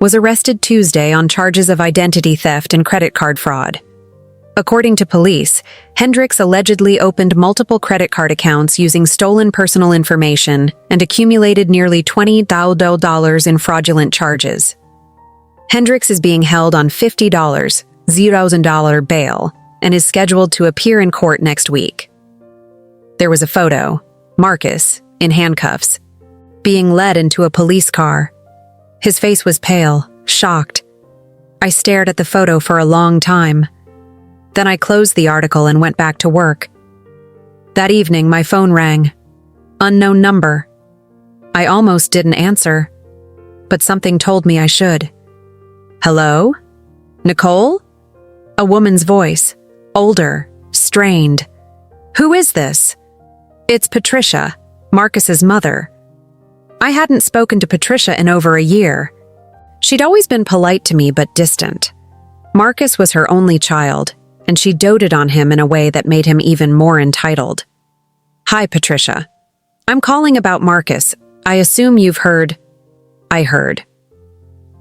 was arrested Tuesday on charges of identity theft and credit card fraud. According to police, Hendricks allegedly opened multiple credit card accounts using stolen personal information and accumulated nearly $20,000 in fraudulent charges. Hendricks is being held on $50, $0,000 bail and is scheduled to appear in court next week. There was a photo, Marcus, in handcuffs, being led into a police car. His face was pale, shocked. I stared at the photo for a long time. Then I closed the article and went back to work. That evening, my phone rang. Unknown number. I almost didn't answer, but something told me I should. Hello? Nicole? A woman's voice, older, strained. Who is this? It's Patricia, Marcus's mother. I hadn't spoken to Patricia in over a year. She'd always been polite to me but distant. Marcus was her only child, and she doted on him in a way that made him even more entitled. Hi, Patricia. I'm calling about Marcus. I assume you've heard. I heard.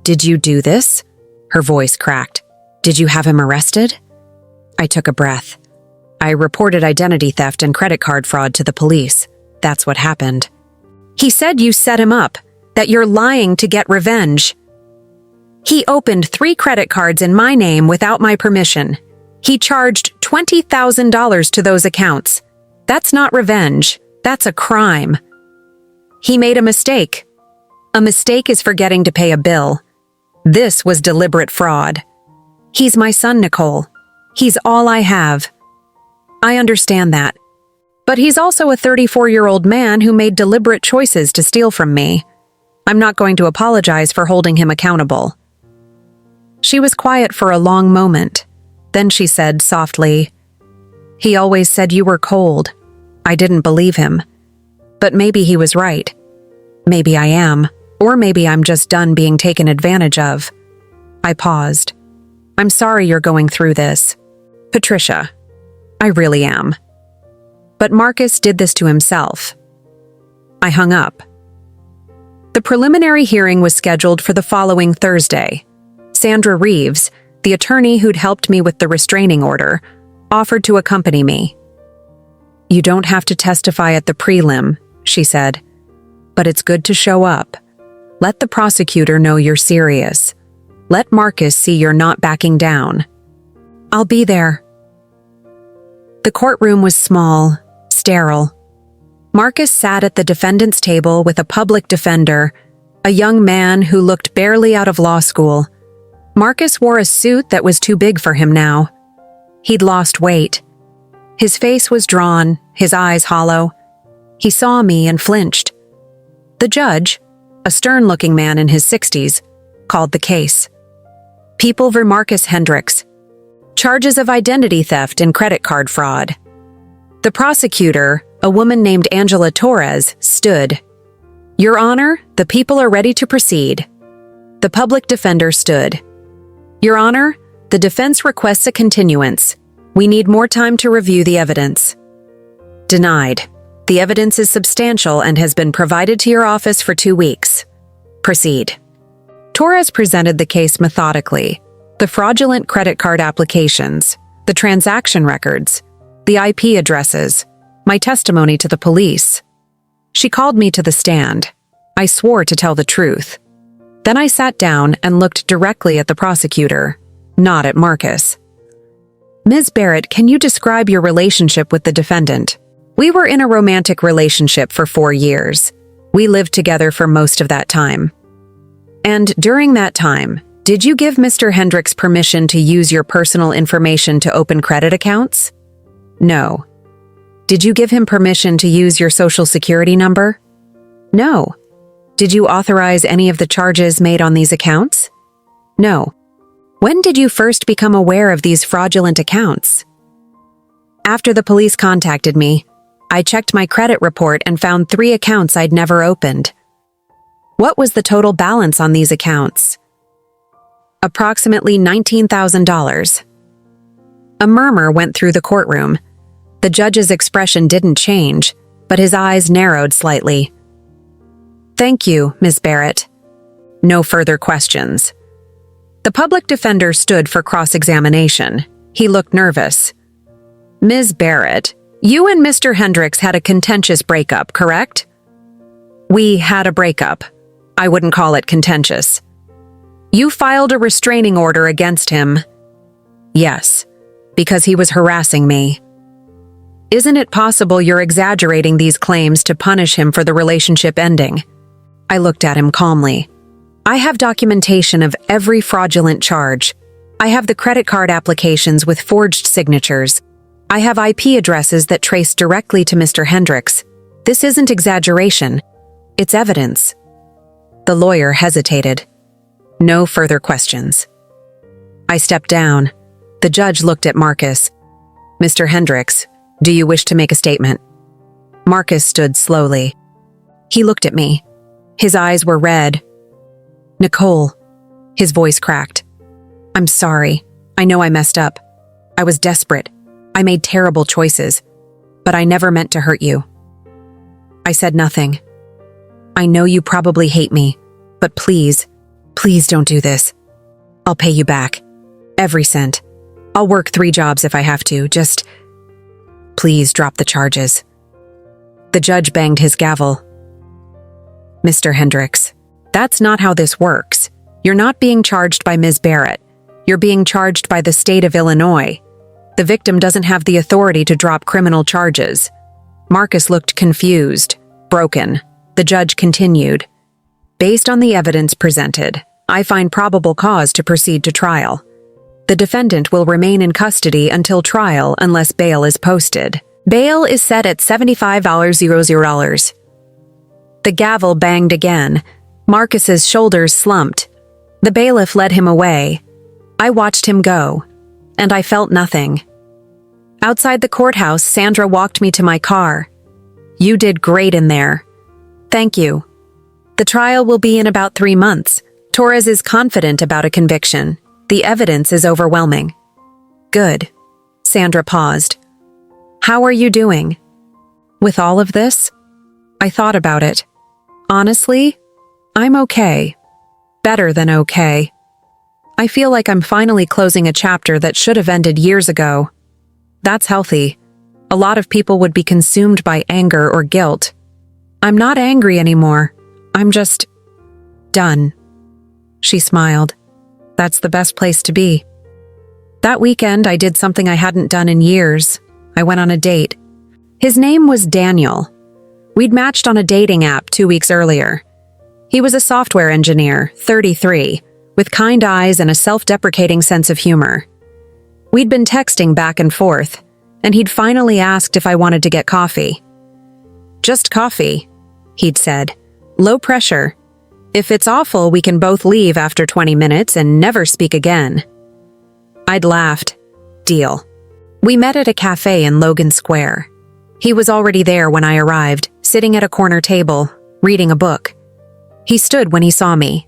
Did you do this? Her voice cracked. Did you have him arrested? I took a breath. I reported identity theft and credit card fraud to the police. That's what happened. He said you set him up, that you're lying to get revenge. He opened 3 credit cards in my name without my permission. He charged $20,000 to those accounts. That's not revenge. That's a crime. He made a mistake. A mistake is forgetting to pay a bill. This was deliberate fraud. He's my son, Nicole. He's all I have. I understand that. But he's also a 34-year-old man who made deliberate choices to steal from me. I'm not going to apologize for holding him accountable. She was quiet for a long moment. Then she said softly, "He always said you were cold." I didn't believe him. But maybe he was right. Maybe I am, or maybe I'm just done being taken advantage of. I paused. I'm sorry you're going through this. Patricia, I really am. But Marcus did this to himself. I hung up. The preliminary hearing was scheduled for the following Thursday. Sandra Reeves, the attorney who'd helped me with the restraining order, offered to accompany me. You don't have to testify at the prelim, she said, but it's good to show up. Let the prosecutor know you're serious. Let Marcus see you're not backing down. I'll be there. The courtroom was small, sterile. Marcus sat at the defendant's table with a public defender, a young man who looked barely out of law school. Marcus wore a suit that was too big for him now. He'd lost weight. His face was drawn, his eyes hollow. He saw me and flinched. The judge, a stern-looking man in his 60s, called the case. People v. Marcus Hendricks. Charges of identity theft and credit card fraud. The prosecutor, a woman named Angela Torres, stood. Your Honor, the people are ready to proceed. The public defender stood. Your Honor, the defense requests a continuance. We need more time to review the evidence. Denied. The evidence is substantial and has been provided to your office for 2 weeks. Proceed. Torres presented the case methodically. The fraudulent credit card applications, the transaction records, the IP addresses, my testimony to the police. She called me to the stand. I swore to tell the truth. Then I sat down and looked directly at the prosecutor, not at Marcus. Ms. Barrett, can you describe your relationship with the defendant? We were in a romantic relationship for 4 years. We lived together for most of that time. And during that time, did you give Mr. Hendricks permission to use your personal information to open credit accounts? No. Did you give him permission to use your social security number? No. Did you authorize any of the charges made on these accounts? No. When did you first become aware of these fraudulent accounts? After the police contacted me, I checked my credit report and found 3 accounts I'd never opened. What was the total balance on these accounts? Approximately $19,000. A murmur went through the courtroom. The judge's expression didn't change, but his eyes narrowed slightly. Thank you, Ms. Barrett. No further questions. The public defender stood for cross-examination. He looked nervous. Ms. Barrett, you and Mr. Hendricks had a contentious breakup, correct? We had a breakup. I wouldn't call it contentious. You filed a restraining order against him. Yes, because he was harassing me. Isn't it possible you're exaggerating these claims to punish him for the relationship ending? I looked at him calmly. I have documentation of every fraudulent charge. I have the credit card applications with forged signatures. I have IP addresses that trace directly to Mr. Hendricks. This isn't exaggeration. It's evidence. The lawyer hesitated. No further questions. I stepped down. The judge looked at Marcus. Mr. Hendricks, do you wish to make a statement? Marcus stood slowly. He looked at me. His eyes were red. Nicole. His voice cracked. I'm sorry. I know I messed up. I was desperate. I made terrible choices. But I never meant to hurt you. I said nothing. I know you probably hate me, but please don't do this. I'll pay you back. Every cent. I'll work 3 jobs if I have to. Just please drop the charges. The judge banged his gavel. Mr. Hendricks, that's not how this works. You're not being charged by Ms. Barrett. You're being charged by the state of Illinois. The victim doesn't have the authority to drop criminal charges. Marcus looked confused, broken. The judge continued. Based on the evidence presented, I find probable cause to proceed to trial. The defendant will remain in custody until trial unless bail is posted. Bail is set at $75,000. The gavel banged again. Marcus's shoulders slumped. The bailiff led him away. I watched him go, and I felt nothing. Outside the courthouse, Sandra walked me to my car. You did great in there. Thank you. The trial will be in about 3 months. Torres is confident about a conviction. The evidence is overwhelming. Good. Sandra paused. How are you doing? With all of this? I thought about it. Honestly, I'm okay. Better than okay. I feel like I'm finally closing a chapter that should have ended years ago. That's healthy. A lot of people would be consumed by anger or guilt. I'm not angry anymore. I'm just done. She smiled. That's the best place to be. That weekend, I did something I hadn't done in years. I went on a date. His name was Daniel. We'd matched on a dating app 2 weeks earlier. He was a software engineer, 33, with kind eyes and a self-deprecating sense of humor. We'd been texting back and forth, and he'd finally asked if I wanted to get coffee. Just coffee, he'd said. Low pressure. If it's awful, we can both leave after 20 minutes and never speak again. I'd laughed. Deal. We met at a cafe in Logan Square. He was already there when I arrived, sitting at a corner table, reading a book. He stood when he saw me.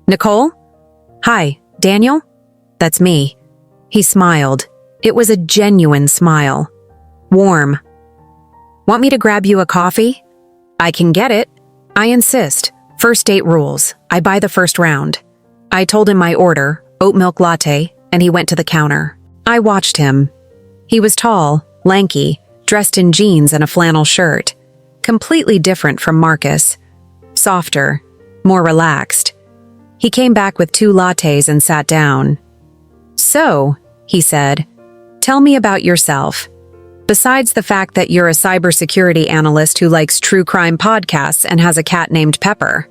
Nicole? Hi, Daniel? That's me. He smiled. It was a genuine smile. Warm. Want me to grab you a coffee? I can get it. I insist. First date rules. I buy the first round. I told him my order, oat milk latte, and he went to the counter. I watched him. He was tall, lanky, dressed in jeans and a flannel shirt. Completely different from Marcus. Softer, more relaxed. He came back with 2 lattes and sat down. So, he said, tell me about yourself. Besides the fact that you're a cybersecurity analyst who likes true crime podcasts and has a cat named Pepper.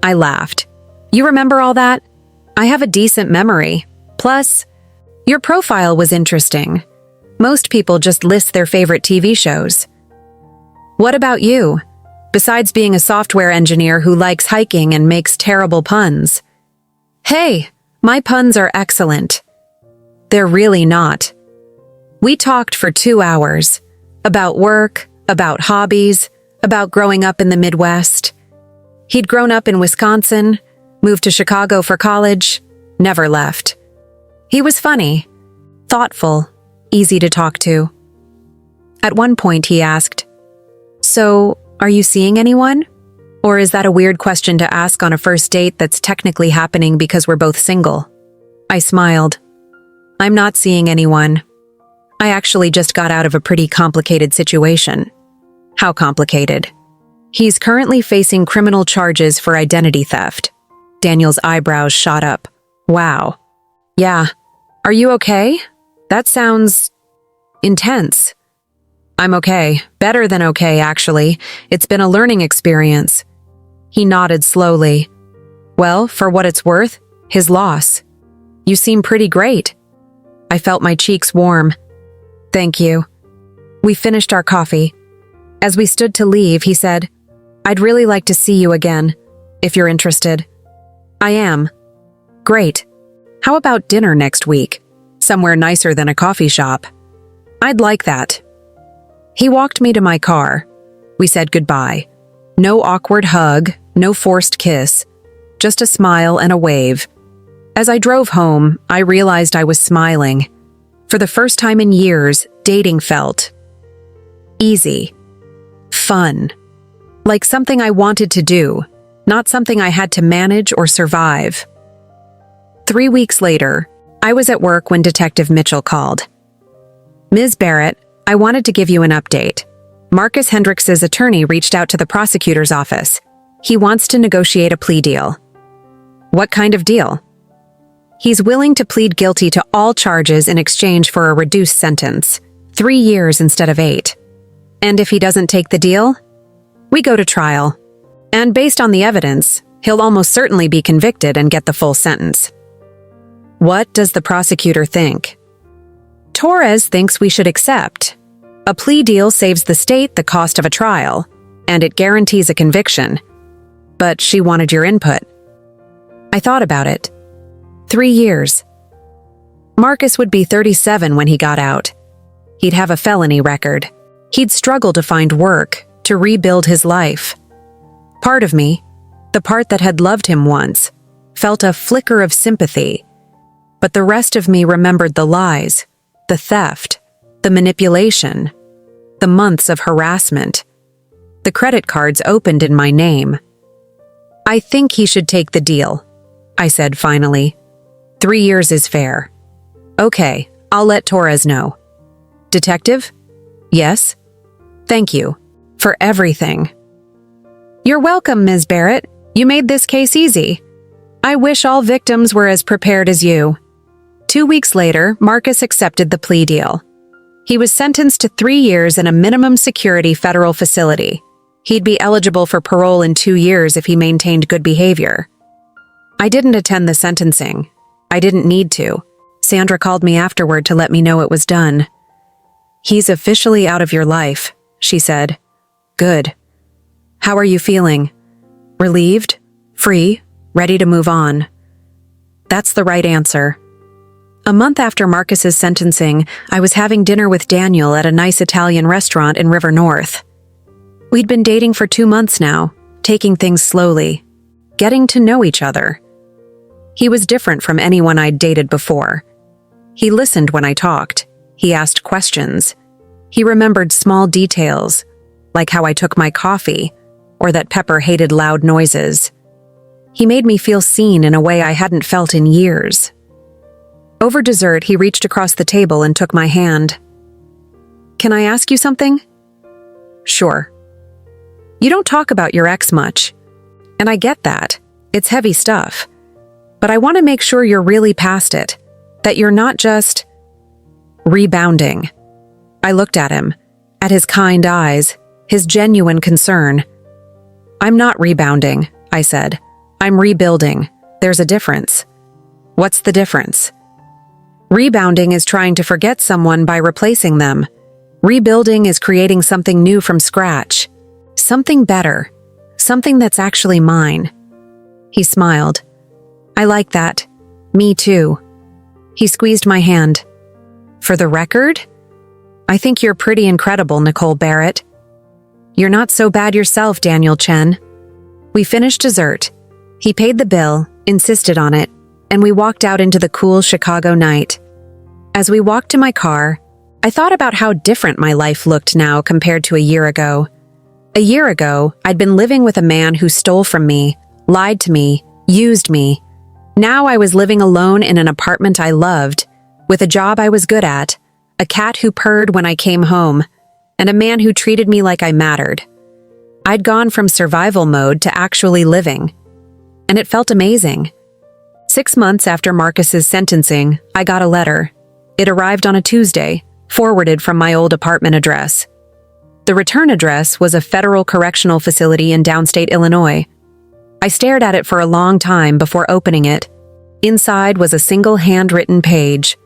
I laughed. You remember all that? I have a decent memory. Plus, your profile was interesting. Most people just list their favorite TV shows. What about you? Besides being a software engineer who likes hiking and makes terrible puns. Hey, my puns are excellent. They're really not. We talked for 2 hours. About work, about hobbies, about growing up in the Midwest. He'd grown up in Wisconsin, moved to Chicago for college, never left. He was funny, thoughtful, easy to talk to. At one point he asked, So, are you seeing anyone? Or is that a weird question to ask on a first date that's technically happening because we're both single? I smiled. I'm not seeing anyone. I actually just got out of a pretty complicated situation. How complicated? He's currently facing criminal charges for identity theft. Daniel's eyebrows shot up. Wow. Yeah. Are you okay? That sounds intense. I'm okay. Better than okay, actually. It's been a learning experience. He nodded slowly. Well, for what it's worth, his loss. You seem pretty great. I felt my cheeks warm. Thank you. We finished our coffee. As we stood to leave, he said, I'd really like to see you again, if you're interested. I am. Great. How about dinner next week? Somewhere nicer than a coffee shop. I'd like that. He walked me to my car. We said goodbye. No awkward hug, no forced kiss, just a smile and a wave. As I drove home, I realized I was smiling. For the first time in years, dating felt easy, fun, like something I wanted to do, not something I had to manage or survive. 3 weeks later, I was at work when Detective Mitchell called. Ms. Barrett, I wanted to give you an update. Marcus Hendricks's attorney reached out to the prosecutor's office. He wants to negotiate a plea deal. What kind of deal? He's willing to plead guilty to all charges in exchange for a reduced sentence, 3 years instead of 8. And if he doesn't take the deal, we go to trial. And based on the evidence, he'll almost certainly be convicted and get the full sentence. What does the prosecutor think? Torres thinks we should accept. A plea deal saves the state the cost of a trial, and it guarantees a conviction. But she wanted your input. I thought about it. 3 years. Marcus would be 37 when he got out. He'd have a felony record. He'd struggle to find work, to rebuild his life. Part of me, the part that had loved him once, felt a flicker of sympathy. But the rest of me remembered the lies, the theft, the manipulation, the months of harassment, the credit cards opened in my name. I think he should take the deal, I said finally. 3 years is fair. Okay, I'll let Torres know. Detective? Yes? Thank you. For everything. You're welcome, Ms. Barrett. You made this case easy. I wish all victims were as prepared as you. 2 weeks later, Marcus accepted the plea deal. He was sentenced to 3 years in a minimum security federal facility. He'd be eligible for parole in 2 years if he maintained good behavior. I didn't attend the sentencing. I didn't need to. Sandra called me afterward to let me know it was done. He's officially out of your life, she said. Good. How are you feeling? Relieved? Free? Ready to move on? That's the right answer. A month after Marcus's sentencing, I was having dinner with Daniel at a nice Italian restaurant in River North. We'd been dating for 2 months now, taking things slowly, getting to know each other. He was different from anyone I'd dated before. He listened when I talked. He asked questions. He remembered small details, like how I took my coffee, or that Pepper hated loud noises. He made me feel seen in a way I hadn't felt in years. Over dessert, he reached across the table and took my hand. Can I ask you something? Sure. You don't talk about your ex much. And I get that. It's heavy stuff. But I want to make sure you're really past it. That you're not just rebounding. I looked at him, at his kind eyes, his genuine concern. I'm not rebounding, I said. I'm rebuilding. There's a difference. What's the difference? Rebounding is trying to forget someone by replacing them. Rebuilding is creating something new from scratch. Something better. Something that's actually mine. He smiled. I like that. Me too. He squeezed my hand. For the record, I think you're pretty incredible, Nicole Barrett. You're not so bad yourself, Daniel Chen. We finished dessert. He paid the bill, insisted on it, and we walked out into the cool Chicago night. As we walked to my car, I thought about how different my life looked now compared to a year ago. A year ago, I'd been living with a man who stole from me, lied to me, used me. Now I was living alone in an apartment I loved, with a job I was good at, a cat who purred when I came home, and a man who treated me like I mattered. I'd gone from survival mode to actually living, and it felt amazing. 6 months after Marcus's sentencing, I got a letter. It arrived on a Tuesday, forwarded from my old apartment address. The return address was a federal correctional facility in downstate Illinois. I stared at it for a long time before opening it. Inside was a single handwritten page.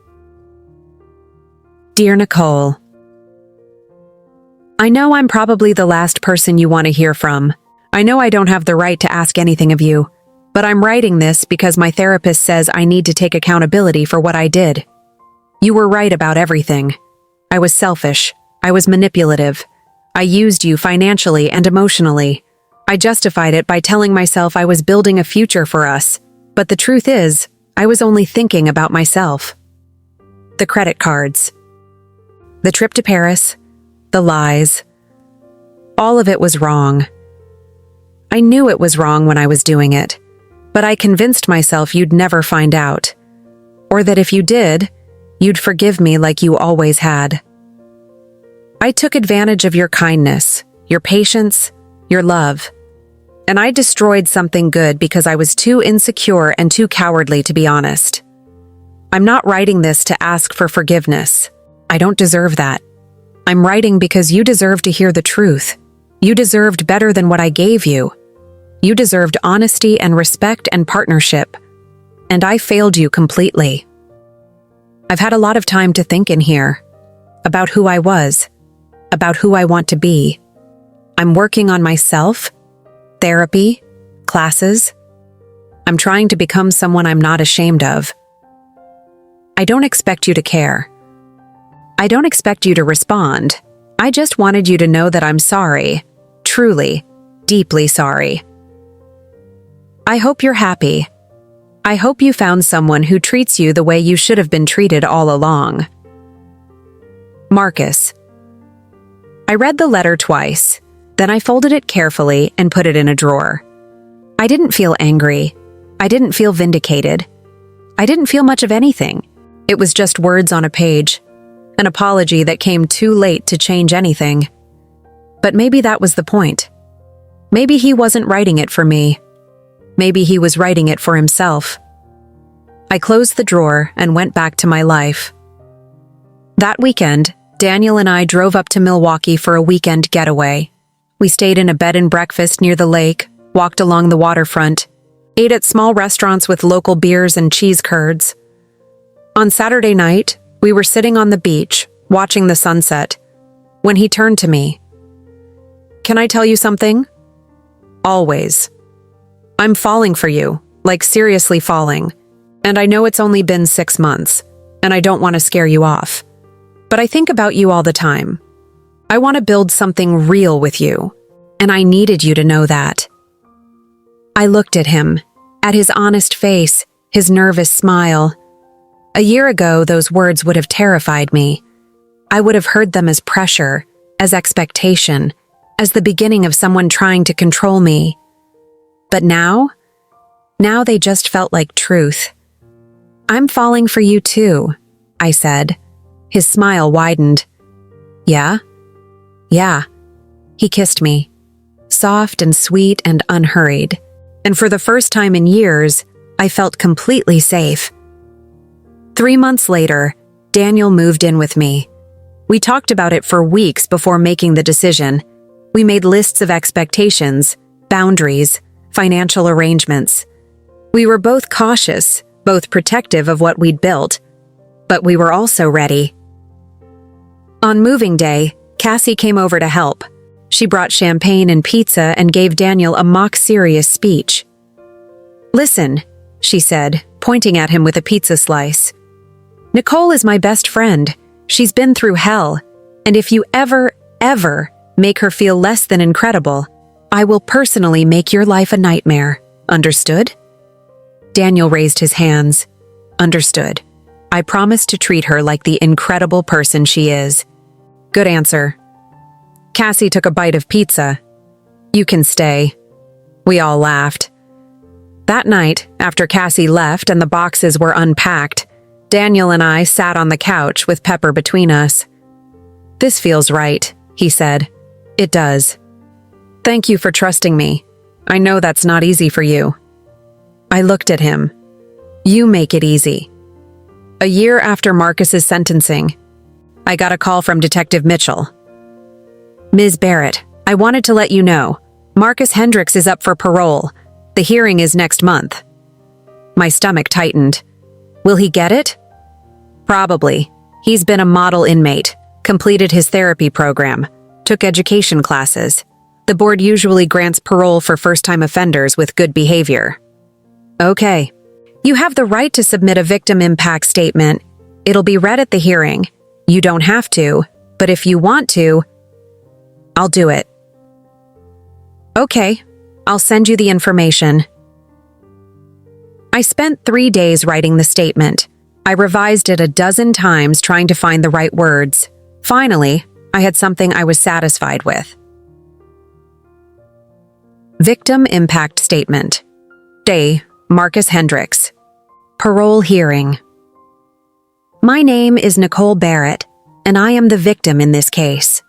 Dear Nicole, I know I'm probably the last person you want to hear from. I know I don't have the right to ask anything of you, but I'm writing this because my therapist says I need to take accountability for what I did. You were right about everything. I was selfish. I was manipulative. I used you financially and emotionally. I justified it by telling myself I was building a future for us, but the truth is, I was only thinking about myself. The credit cards. The trip to Paris. The lies. All of it was wrong. I knew it was wrong when I was doing it, but I convinced myself you'd never find out. Or that if you did, you'd forgive me like you always had. I took advantage of your kindness, your patience, your love. And I destroyed something good because I was too insecure and too cowardly to be honest. I'm not writing this to ask for forgiveness. I don't deserve that. I'm writing because you deserve to hear the truth. You deserved better than what I gave you. You deserved honesty and respect and partnership. And I failed you completely. I've had a lot of time to think in here. About who I was. About who I want to be. I'm working on myself. Therapy. Classes. I'm trying to become someone I'm not ashamed of. I don't expect you to care. I don't expect you to respond. I just wanted you to know that I'm sorry. Truly, deeply sorry. I hope you're happy. I hope you found someone who treats you the way you should have been treated all along. Marcus. I read the letter twice, then I folded it carefully and put it in a drawer. I didn't feel angry. I didn't feel vindicated. I didn't feel much of anything. It was just words on a page, an apology that came too late to change anything. But maybe that was the point. Maybe he wasn't writing it for me. Maybe he was writing it for himself. I closed the drawer and went back to my life. That weekend, Daniel and I drove up to Milwaukee for a weekend getaway. We stayed in a bed and breakfast near the lake, walked along the waterfront, ate at small restaurants with local beers and cheese curds. On Saturday night, we were sitting on the beach, watching the sunset, when he turned to me. Can I tell you something? Always. I'm falling for you, like seriously falling. And I know it's only been 6 months, and I don't want to scare you off. But I think about you all the time. I want to build something real with you, and I needed you to know that. I looked at him, at his honest face, his nervous smile. A year ago, those words would have terrified me. I would have heard them as pressure, as expectation, as the beginning of someone trying to control me. But now they just felt like truth. I'm falling for you too, I said. His smile widened. Yeah? Yeah. He kissed me, soft and sweet and unhurried. And for the first time in years, I felt completely safe. 3 months later, Daniel moved in with me. We talked about it for weeks before making the decision. We made lists of expectations, boundaries, financial arrangements. We were both cautious, both protective of what we'd built, but we were also ready. On moving day, Cassie came over to help. She brought champagne and pizza and gave Daniel a mock-serious speech. Listen, she said, pointing at him with a pizza slice. Nicole is my best friend. She's been through hell, and if you ever make her feel less than incredible, I will personally make your life a nightmare. Understood? Daniel raised his hands. Understood. I promise to treat her like the incredible person she is. Good answer. Cassie took a bite of pizza. You can stay. We all laughed. That night, after Cassie left and the boxes were unpacked, Daniel and I sat on the couch with Pepper between us. This feels right, he said. It does. Thank you for trusting me. I know that's not easy for you. I looked at him. You make it easy. A year after Marcus's sentencing, I got a call from Detective Mitchell. Ms. Barrett, I wanted to let you know, Marcus Hendricks is up for parole. The hearing is next month. My stomach tightened. Will he get it? Probably. He's been a model inmate, completed his therapy program, took education classes. The board usually grants parole for first-time offenders with good behavior. Okay. You have the right to submit a victim impact statement. It'll be read at the hearing. You don't have to, but if you want to, I'll do it. Okay, I'll send you the information. I spent 3 days writing the statement. I revised it a dozen times trying to find the right words. Finally, I had something I was satisfied with. Victim Impact Statement. Day, Marcus Hendricks. Parole Hearing. My name is Nicole Barrett, and I am the victim in this case.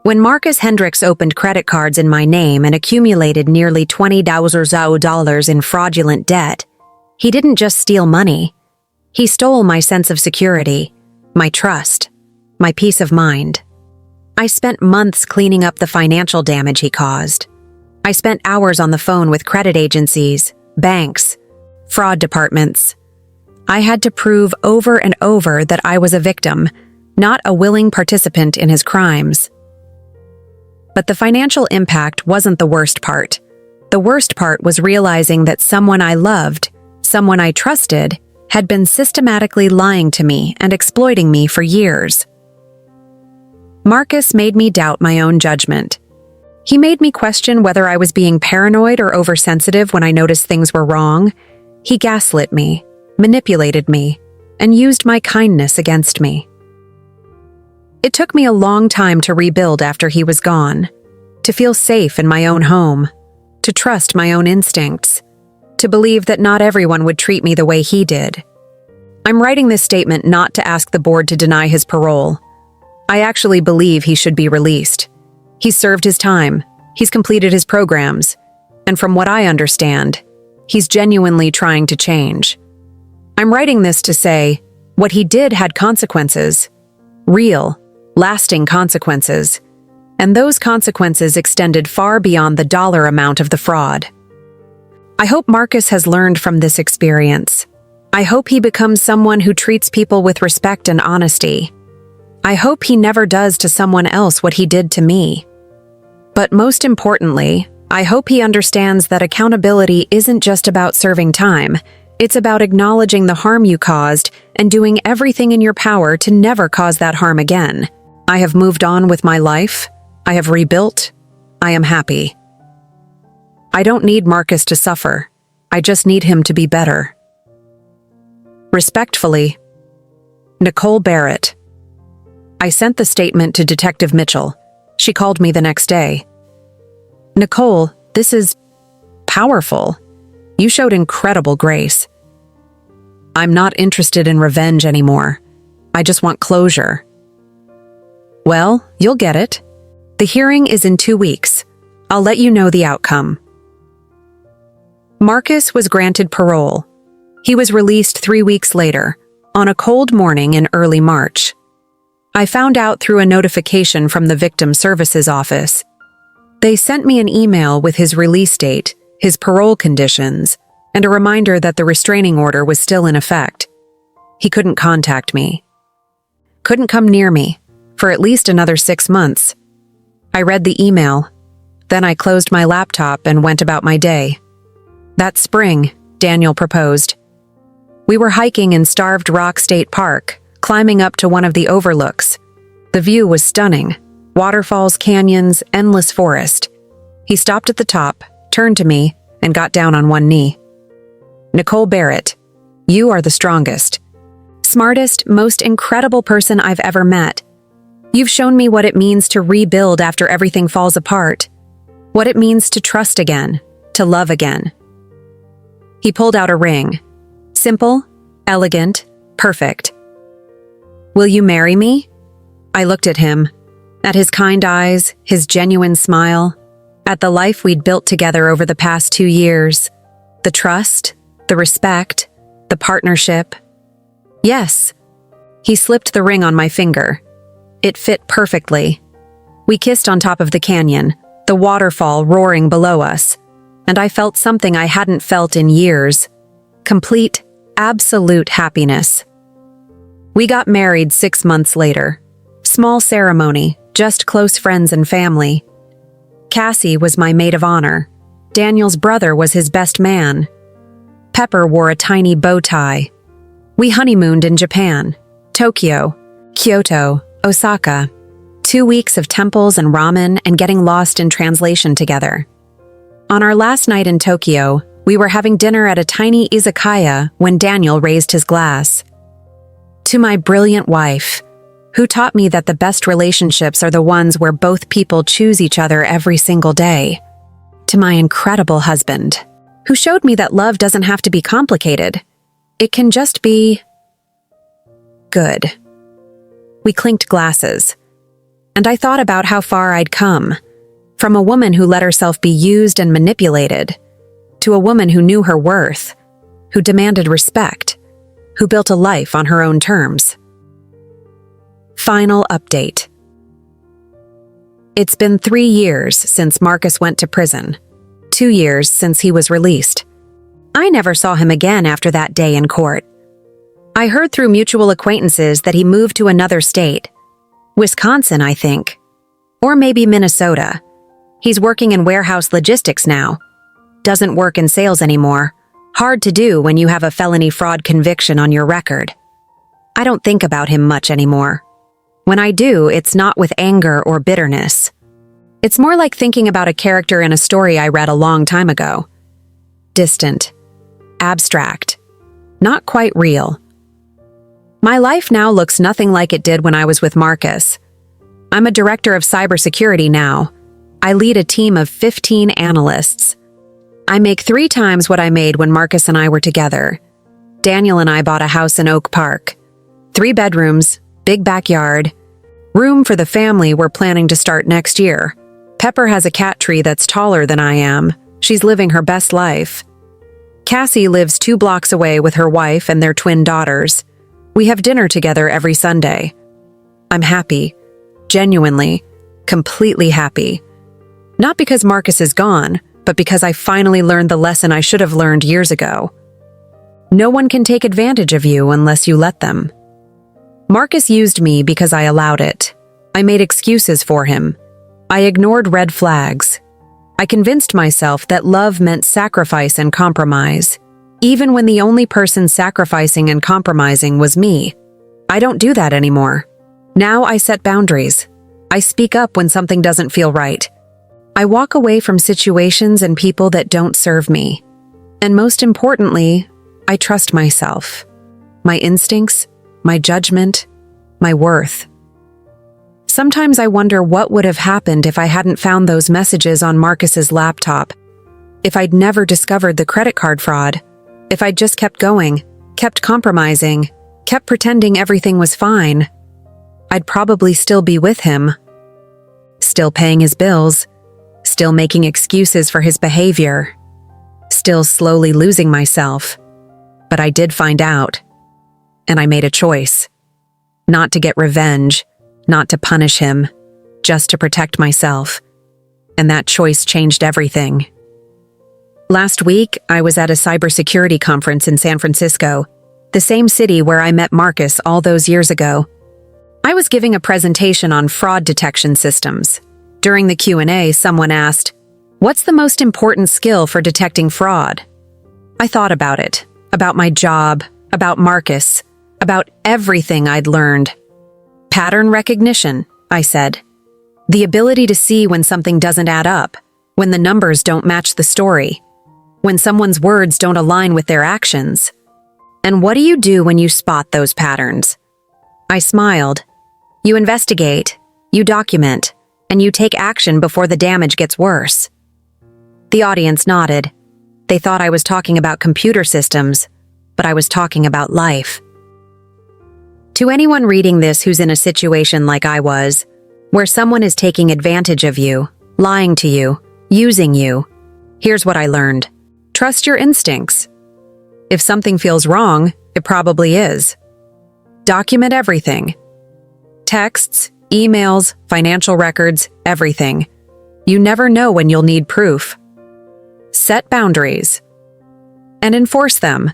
When Marcus Hendricks opened credit cards in my name and accumulated nearly $20,000 in fraudulent debt, he didn't just steal money. He stole my sense of security, my trust, my peace of mind. I spent months cleaning up the financial damage he caused. I spent hours on the phone with credit agencies, banks, fraud departments. I had to prove over and over that I was a victim, not a willing participant in his crimes. But the financial impact wasn't the worst part. The worst part was realizing that someone I loved, someone I trusted, had been systematically lying to me and exploiting me for years. Marcus made me doubt my own judgment. He made me question whether I was being paranoid or oversensitive when I noticed things were wrong. He gaslit me, manipulated me, and used my kindness against me. It took me a long time to rebuild after he was gone, to feel safe in my own home, to trust my own instincts, to believe that not everyone would treat me the way he did. I'm writing this statement not to ask the board to deny his parole. I actually believe he should be released. He's served his time, he's completed his programs, and from what I understand, he's genuinely trying to change. I'm writing this to say, what he did had consequences, real, lasting consequences, and those consequences extended far beyond the dollar amount of the fraud. I hope Marcus has learned from this experience. I hope he becomes someone who treats people with respect and honesty. I hope he never does to someone else what he did to me. But most importantly, I hope he understands that accountability isn't just about serving time. It's about acknowledging the harm you caused and doing everything in your power to never cause that harm again. I have moved on with my life. I have rebuilt. I am happy. I don't need Marcus to suffer. I just need him to be better. Respectfully, Nicole Barrett. I sent the statement to Detective Mitchell. She called me the next day. Nicole, this is powerful. You showed incredible grace. I'm not interested in revenge anymore. I just want closure. Well, you'll get it. The hearing is in 2 weeks. I'll let you know the outcome. Marcus was granted parole. He was released 3 weeks later, on a cold morning in early March. I found out through a notification from the Victim Services Office. They sent me an email with his release date, his parole conditions, and a reminder that the restraining order was still in effect. He couldn't contact me. Couldn't come near me for at least another 6 months. I read the email. Then I closed my laptop and went about my day. That spring, Daniel proposed. We were hiking in Starved Rock State Park, climbing up to one of the overlooks. The view was stunning. Waterfalls, canyons, endless forest. He stopped at the top, turned to me, and got down on one knee. Nicole Barrett, you are the strongest, smartest, most incredible person I've ever met. You've shown me what it means to rebuild after everything falls apart, what it means to trust again, to love again. He pulled out a ring. Simple, elegant, perfect. Will you marry me? I looked at him, at his kind eyes, his genuine smile, at the life we'd built together over the past 2 years, the trust, the respect, the partnership. Yes. He slipped the ring on my finger. It fit perfectly. We kissed on top of the canyon, the waterfall roaring below us, and I felt something I hadn't felt in years. Complete, absolute happiness. We got married 6 months later. Small ceremony, just close friends and family. Cassie was my maid of honor. Daniel's brother was his best man. Pepper wore a tiny bow tie. We honeymooned in Japan, Tokyo, Kyoto, Osaka. 2 weeks of temples and ramen and getting lost in translation together. On our last night in Tokyo, we were having dinner at a tiny izakaya when Daniel raised his glass. To my brilliant wife, who taught me that the best relationships are the ones where both people choose each other every single day. To my incredible husband, who showed me that love doesn't have to be complicated. It can just be good. We clinked glasses, And I thought about how far I'd come. From a woman who let herself be used and manipulated, to a woman who knew her worth, who demanded respect, who built a life on her own terms. Final update. It's been 3 years since Marcus went to prison. 2 years since he was released. I never saw him again after that day in court. I heard through mutual acquaintances that he moved to another state. Wisconsin, I think. Or maybe Minnesota. He's working in warehouse logistics now. Doesn't work in sales anymore. Hard to do when you have a felony fraud conviction on your record. I don't think about him much anymore. When I do, it's not with anger or bitterness. It's more like thinking about a character in a story I read a long time ago. Distant. Abstract. Not quite real. My life now looks nothing like it did when I was with Marcus. I'm a director of cybersecurity now. I lead a team of 15 analysts. I make 3 times what I made when Marcus and I were together. Daniel and I bought a house in Oak Park. 3 bedrooms, big backyard. Room for the family we're planning to start next year. Pepper has a cat tree that's taller than I am. She's living her best life. Cassie lives 2 blocks away with her wife and their twin daughters. We have dinner together every Sunday. I'm happy. Genuinely, completely happy. Not because Marcus is gone, but because I finally learned the lesson I should have learned years ago. No one can take advantage of you unless you let them. Marcus used me because I allowed it. I made excuses for him. I ignored red flags. I convinced myself that love meant sacrifice and compromise, even when the only person sacrificing and compromising was me. I don't do that anymore. Now I set boundaries. I speak up when something doesn't feel right. I walk away from situations and people that don't serve me. And most importantly, I trust myself, my instincts, my judgment, my worth. Sometimes I wonder what would have happened if I hadn't found those messages on Marcus's laptop, if I'd never discovered the credit card fraud, if I'd just kept going, kept compromising, kept pretending everything was fine. I'd probably still be with him, still paying his bills, still making excuses for his behavior, still slowly losing myself. But I did find out, and I made a choice. Not to get revenge, not to punish him, just to protect myself. And that choice changed everything. Last week, I was at a cybersecurity conference in San Francisco, the same city where I met Marcus all those years ago. I was giving a presentation on fraud detection systems. During the Q&A, someone asked, "What's the most important skill for detecting fraud?" I thought about it, about my job, about Marcus, about everything I'd learned. Pattern recognition, I said. The ability to see when something doesn't add up, when the numbers don't match the story, when someone's words don't align with their actions. And what do you do when you spot those patterns? I smiled. You investigate, you document, and you take action before the damage gets worse. The audience nodded. They thought I was talking about computer systems, but I was talking about life. To anyone reading this who's in a situation like I was, where someone is taking advantage of you, lying to you, using you, here's what I learned. Trust your instincts. If something feels wrong, it probably is. Document everything. Texts, emails, financial records, everything. You never know when you'll need proof. Set boundaries. And enforce them.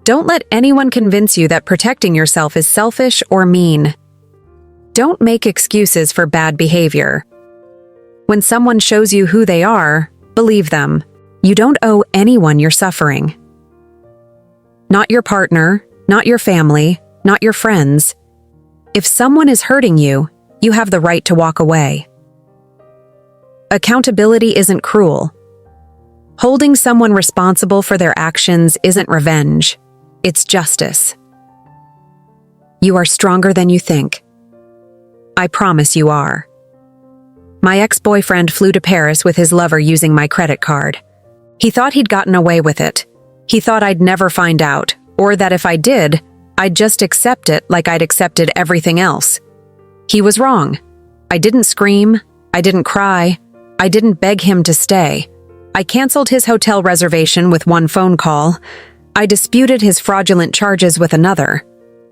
Don't let anyone convince you that protecting yourself is selfish or mean. Don't make excuses for bad behavior. When someone shows you who they are, believe them. You don't owe anyone your suffering. Not your partner, not your family, not your friends. If someone is hurting you, you have the right to walk away. Accountability isn't cruel. Holding someone responsible for their actions isn't revenge. It's justice. You are stronger than you think. I promise you are. My ex-boyfriend flew to Paris with his lover using my credit card. He thought he'd gotten away with it. He thought I'd never find out, or that if I did, I'd just accept it like I'd accepted everything else. He was wrong. I didn't scream. I didn't cry. I didn't beg him to stay. I canceled his hotel reservation with one phone call. I disputed his fraudulent charges with another.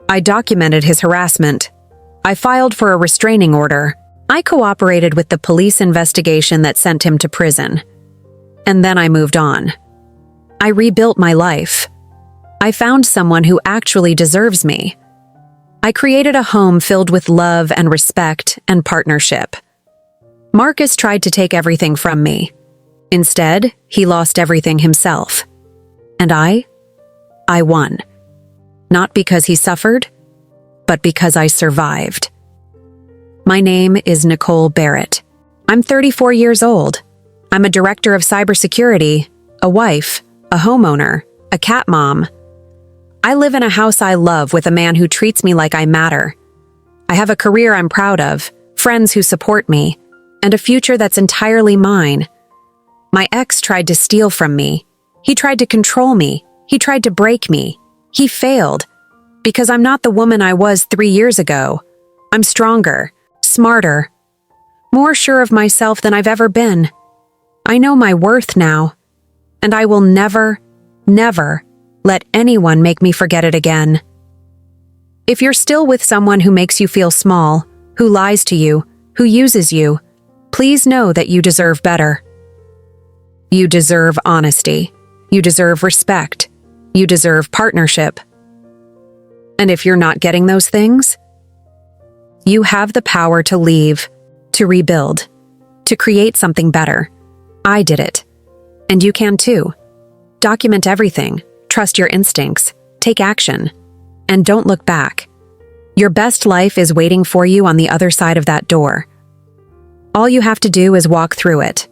I documented his harassment. I filed for a restraining order. I cooperated with the police investigation that sent him to prison. And then I moved on. I rebuilt my life. I found someone who actually deserves me. I created a home filled with love and respect and partnership. Marcus tried to take everything from me. Instead, he lost everything himself. And I won. Not because he suffered, but because I survived. My name is Nicole Barrett. I'm 34 years old. I'm a director of cybersecurity, a wife, a homeowner, a cat mom. I live in a house I love with a man who treats me like I matter. I have a career I'm proud of, friends who support me, and a future that's entirely mine. My ex tried to steal from me. He tried to control me. He tried to break me. He failed. Because I'm not the woman I was 3 years ago. I'm stronger, smarter, more sure of myself than I've ever been. I know my worth now, and I will never, never let anyone make me forget it again. If you're still with someone who makes you feel small, who lies to you, who uses you, please know that you deserve better. You deserve honesty. You deserve respect. You deserve partnership. And if you're not getting those things, you have the power to leave, to rebuild, to create something better. I did it. And you can too. Document everything. Trust your instincts. Take action. And don't look back. Your best life is waiting for you on the other side of that door. All you have to do is walk through it.